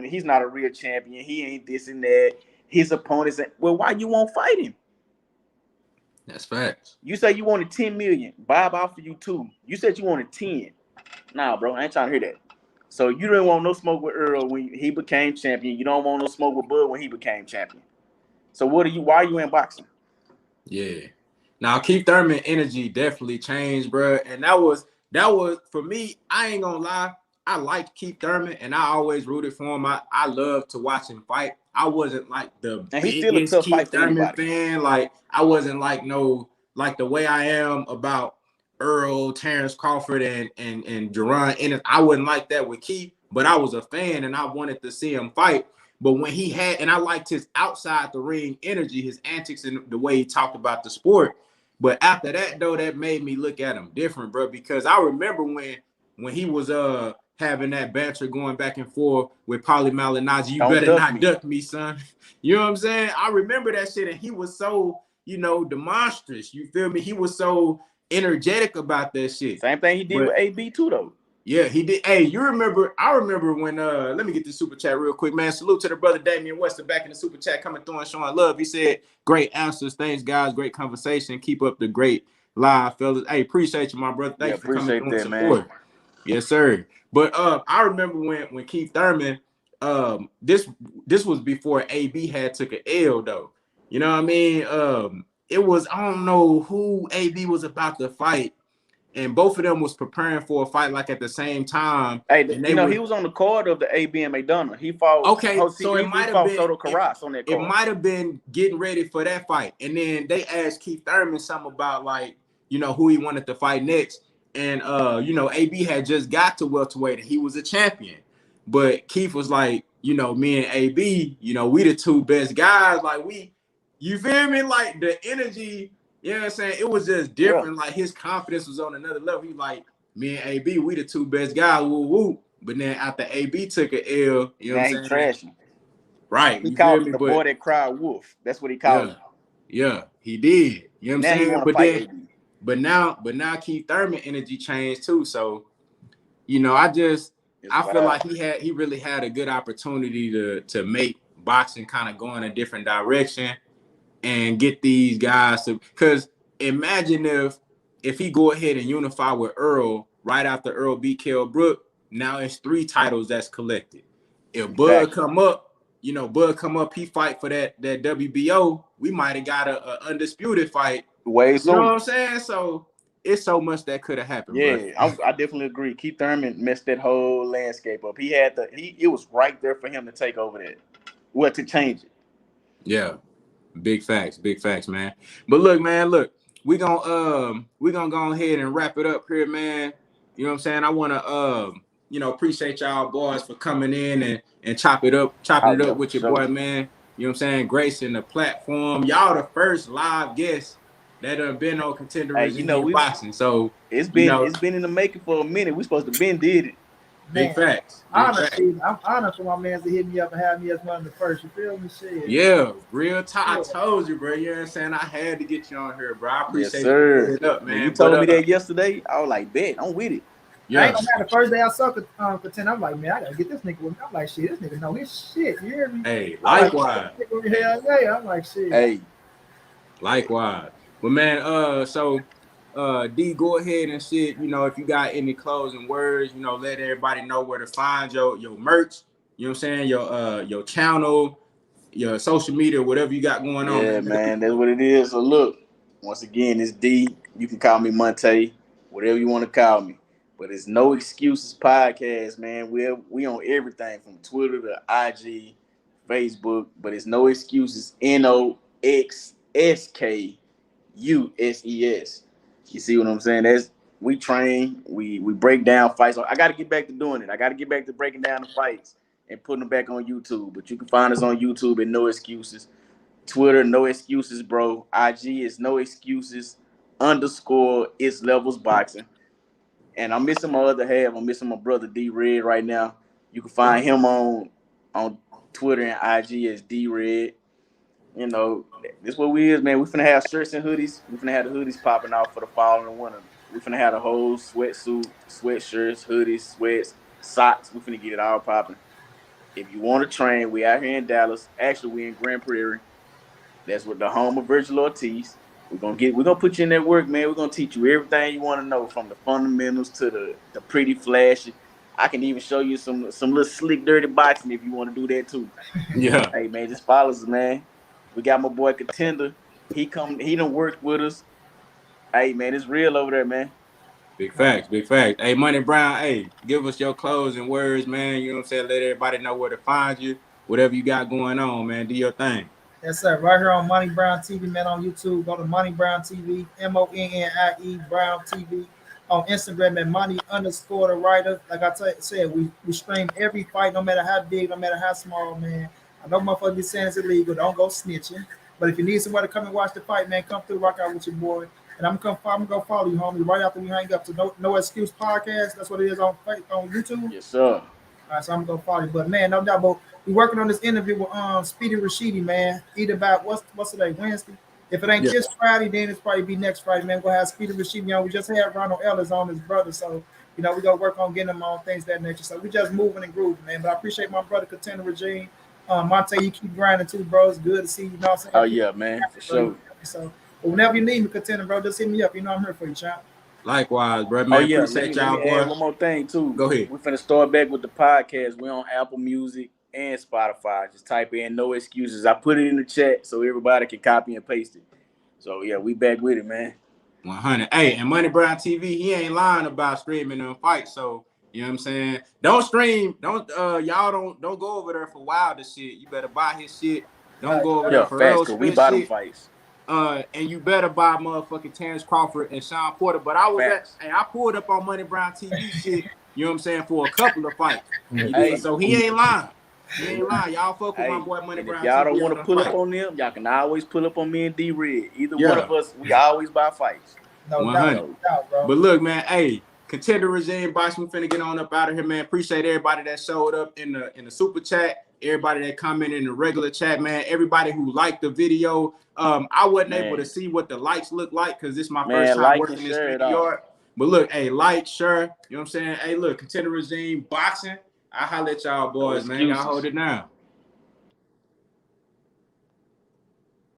He's not a real champion. He ain't this and that. His opponents, well, why you won't fight him? That's facts. You say you wanted 10 million. Bob offered you 2. You said you wanted 10. Nah, bro, I ain't trying to hear that. So you didn't want no smoke with Earl when he became champion. You don't want no smoke with Bud when he became champion. So why are you in boxing? Yeah. Now Keith Thurman energy definitely changed, bro. And that was for me. I ain't gonna lie. I liked Keith Thurman, and I always rooted for him. I love to watch him fight. I wasn't like the biggest Keith Thurman fan. Like I wasn't like the way I am about Earl, Terrence Crawford, and Jaron Ennis. I wasn't like that with Keith, but I was a fan, and I wanted to see him fight. But when and I liked his outside the ring energy, his antics, and the way he talked about the sport. But after that, though, that made me look at him different, bro. Because I remember when he was having that banter going back and forth with Paulie Malignaggi, you better not duck me, son. You know what I'm saying? I remember that shit, and he was so, demonstrous. You feel me? He was so, energetic about that shit. Same thing he did with AB too, though. Yeah, he did. Hey, I remember when let me get the super chat real quick, man. Salute to the brother Damian Wester back in the super chat coming through and showing love. He said, great answers. Thanks, guys. Great conversation. Keep up the great live, fellas. Hey, appreciate you, my brother. Thanks for coming through and support. Man. Yes, sir. But I remember when Keith Thurman, this was before AB had took an L though. You know what I mean? It was, I don't know who AB was about to fight. And both of them was preparing for a fight like at the same time. Hey, and he was on the card of the AB and McDonough. He fought. Okay, so it might have been Soto Karass on that card. It might have been getting ready for that fight, and then they asked Keith Thurman something about like who he wanted to fight next, and AB had just got to welterweight and he was a champion, but Keith was like, me and AB, we the two best guys, like you feel me, like the energy. You know what I'm saying? It was just different. Yeah. Like his confidence was on another level. He like, me and AB, we the two best guys. Woo woo. But then after AB took an L, you know what I'm saying? Trashing. Right. He called the boy that cried wolf. That's what he called him. Yeah, he did. You know what I'm saying? He but then, AB. but now Keith Thurman energy changed too. So, I feel like he really had a good opportunity to make boxing kind of go in a different direction. And get these guys to, because imagine if he go ahead and unify with Earl right after Earl beat Kell Brook, now it's 3 titles that's collected. If Bud come up, he fight for that WBO, we might have got a undisputed fight. Way soon. You know what I'm saying? So it's so much that could have happened. Yeah, I definitely agree. Keith Thurman messed that whole landscape up. It was right there for him to take over that. Well, to change it. Yeah. Big facts, man. But look, man, we gonna go ahead and wrap it up here, man. You know what I'm saying? I wanna appreciate y'all boys for coming in and chopping it up with your boy, man. You know what I'm saying? Gracing the platform. Y'all the first live guests that have been on Contenders boxing. So it's been in the making for a minute. We supposed to been did it. Big facts. Honestly, I'm honored for my man to hit me up and have me as one of the first. You feel me? Shit. Yeah, real time. I told you, bro. You know what I'm saying? I had to get you on here, bro. I appreciate you. Up, man. You told me that yesterday. I was like, bet, I'm with it. Yeah. I ain't gonna have the first day I saw Contend. I'm like, man, I gotta get this nigga with me. I'm like, shit, this nigga know his shit. You hear me? Hey, likewise. I'm like, shit. Hey, likewise. But man, so D, go ahead and shit. If you got any closing words, let everybody know where to find your merch. You know what I'm saying? Your channel, your social media, whatever you got going on. Yeah, man, that's what it is. So look, once again, it's D. You can call me Monte, whatever you want to call me. But it's No Excuses Podcast, man. We on everything from Twitter to IG, Facebook. But it's No Excuses. NOXSKUSES. You see what I'm saying? We train, we break down fights. So I got to get back to doing it. I got to get back to breaking down the fights and putting them back on YouTube. But you can find us on YouTube at No Excuses. Twitter, No Excuses, bro. IG is No Excuses _ It's Levels Boxing. And I'm missing my other half. I'm missing my brother D Red right now. You can find him on Twitter and IG as D Red. This what we is, man. We finna have shirts and hoodies. We finna have the hoodies popping out for the fall and the winter. We finna have the whole sweatsuit, sweatshirts, hoodies, sweats, socks. We finna get it all popping. If you want to train, we out here in Dallas. Actually, we in Grand Prairie. That's with the home of Virgil Ortiz. We're gonna put you in that work, man. We're gonna teach you everything you want to know, from the fundamentals to the pretty flashy. I can even show you some little slick, dirty boxing if you want to do that too. Yeah. Hey, man, just follow us, man. We got my boy Contender. He done worked with us. Hey, man, it's real over there, man. Big facts. Hey, Money Brown, hey, give us your closing words, man. You know what I'm saying? Let everybody know where to find you. Whatever you got going on, man. Do your thing. Yes, sir. Right here on Money Brown TV, man, on YouTube. Go to Money Brown TV, MONNIE Brown TV. On Instagram at Money _ the writer. Like I said, we stream every fight, no matter how big, no matter how small, man. I know motherfuckers be saying it's illegal. Don't go snitching. But if you need somebody to come and watch the fight, man, come through, rock out with your boy. And I'm gonna follow you, homie, right after we hang up. So no Excuse Podcast. That's what it is on YouTube. Yes, sir. All right, so I'm gonna follow you. But man, no doubt, but we working on this interview with Speedy Rashidi, man. Either about what's today, Wednesday. If it ain't this Friday, then it's probably be next Friday, man. We're gonna have Speedy Rashid on. We just had Ronald Ellis on, his brother, so you know we gonna work on getting them on things of that nature. So we just moving and grooving, man. But I appreciate my brother Contender Regime. Monte, you keep grinding too, bro. It's good to see you. You know what I'm saying? Oh yeah, man, for sure. So whenever you need me, Contender, bro, just hit me up. You know I'm here for you, champ. Likewise, bro, man. Oh yeah, appreciate let y'all, me boy. add one more thing too. Go ahead. We're finna start back with the podcast. We're on Apple Music and Spotify. Just type in No Excuses. I put it in the chat so everybody can copy and paste it. So yeah, we back with it, man. 100. Hey, and Money Brown TV, he ain't lying about streaming them fights. So you know what I'm saying? Don't stream. Don't y'all don't go over there for Wilder shit. You better buy his shit. Don't go over there for facts, cause we buy them fights. And you better buy motherfucking Terrence Crawford and Sean Porter. But I pulled up on Money Brown TV shit, you know what I'm saying, for a couple of fights. So he ain't lying. He ain't lying. Y'all fuck with my boy Money Brown TV. If y'all don't want to pull up on them, y'all can always pull up on me and D-Red. Either one of us, we always buy fights. No doubt, bro. But look, man, hey, Contender Regime, box, we finna get on up out of here, man. Appreciate everybody that showed up in the super chat, everybody that commented in the regular chat, man. Everybody who liked the video. I wasn't able to see what the likes look like because this is my first time working in this 50 yard. But look, hey, like, share, you know what I'm saying? Hey, look, Contender Regime, boxing. I holla at y'all boys, man. Y'all hold it down.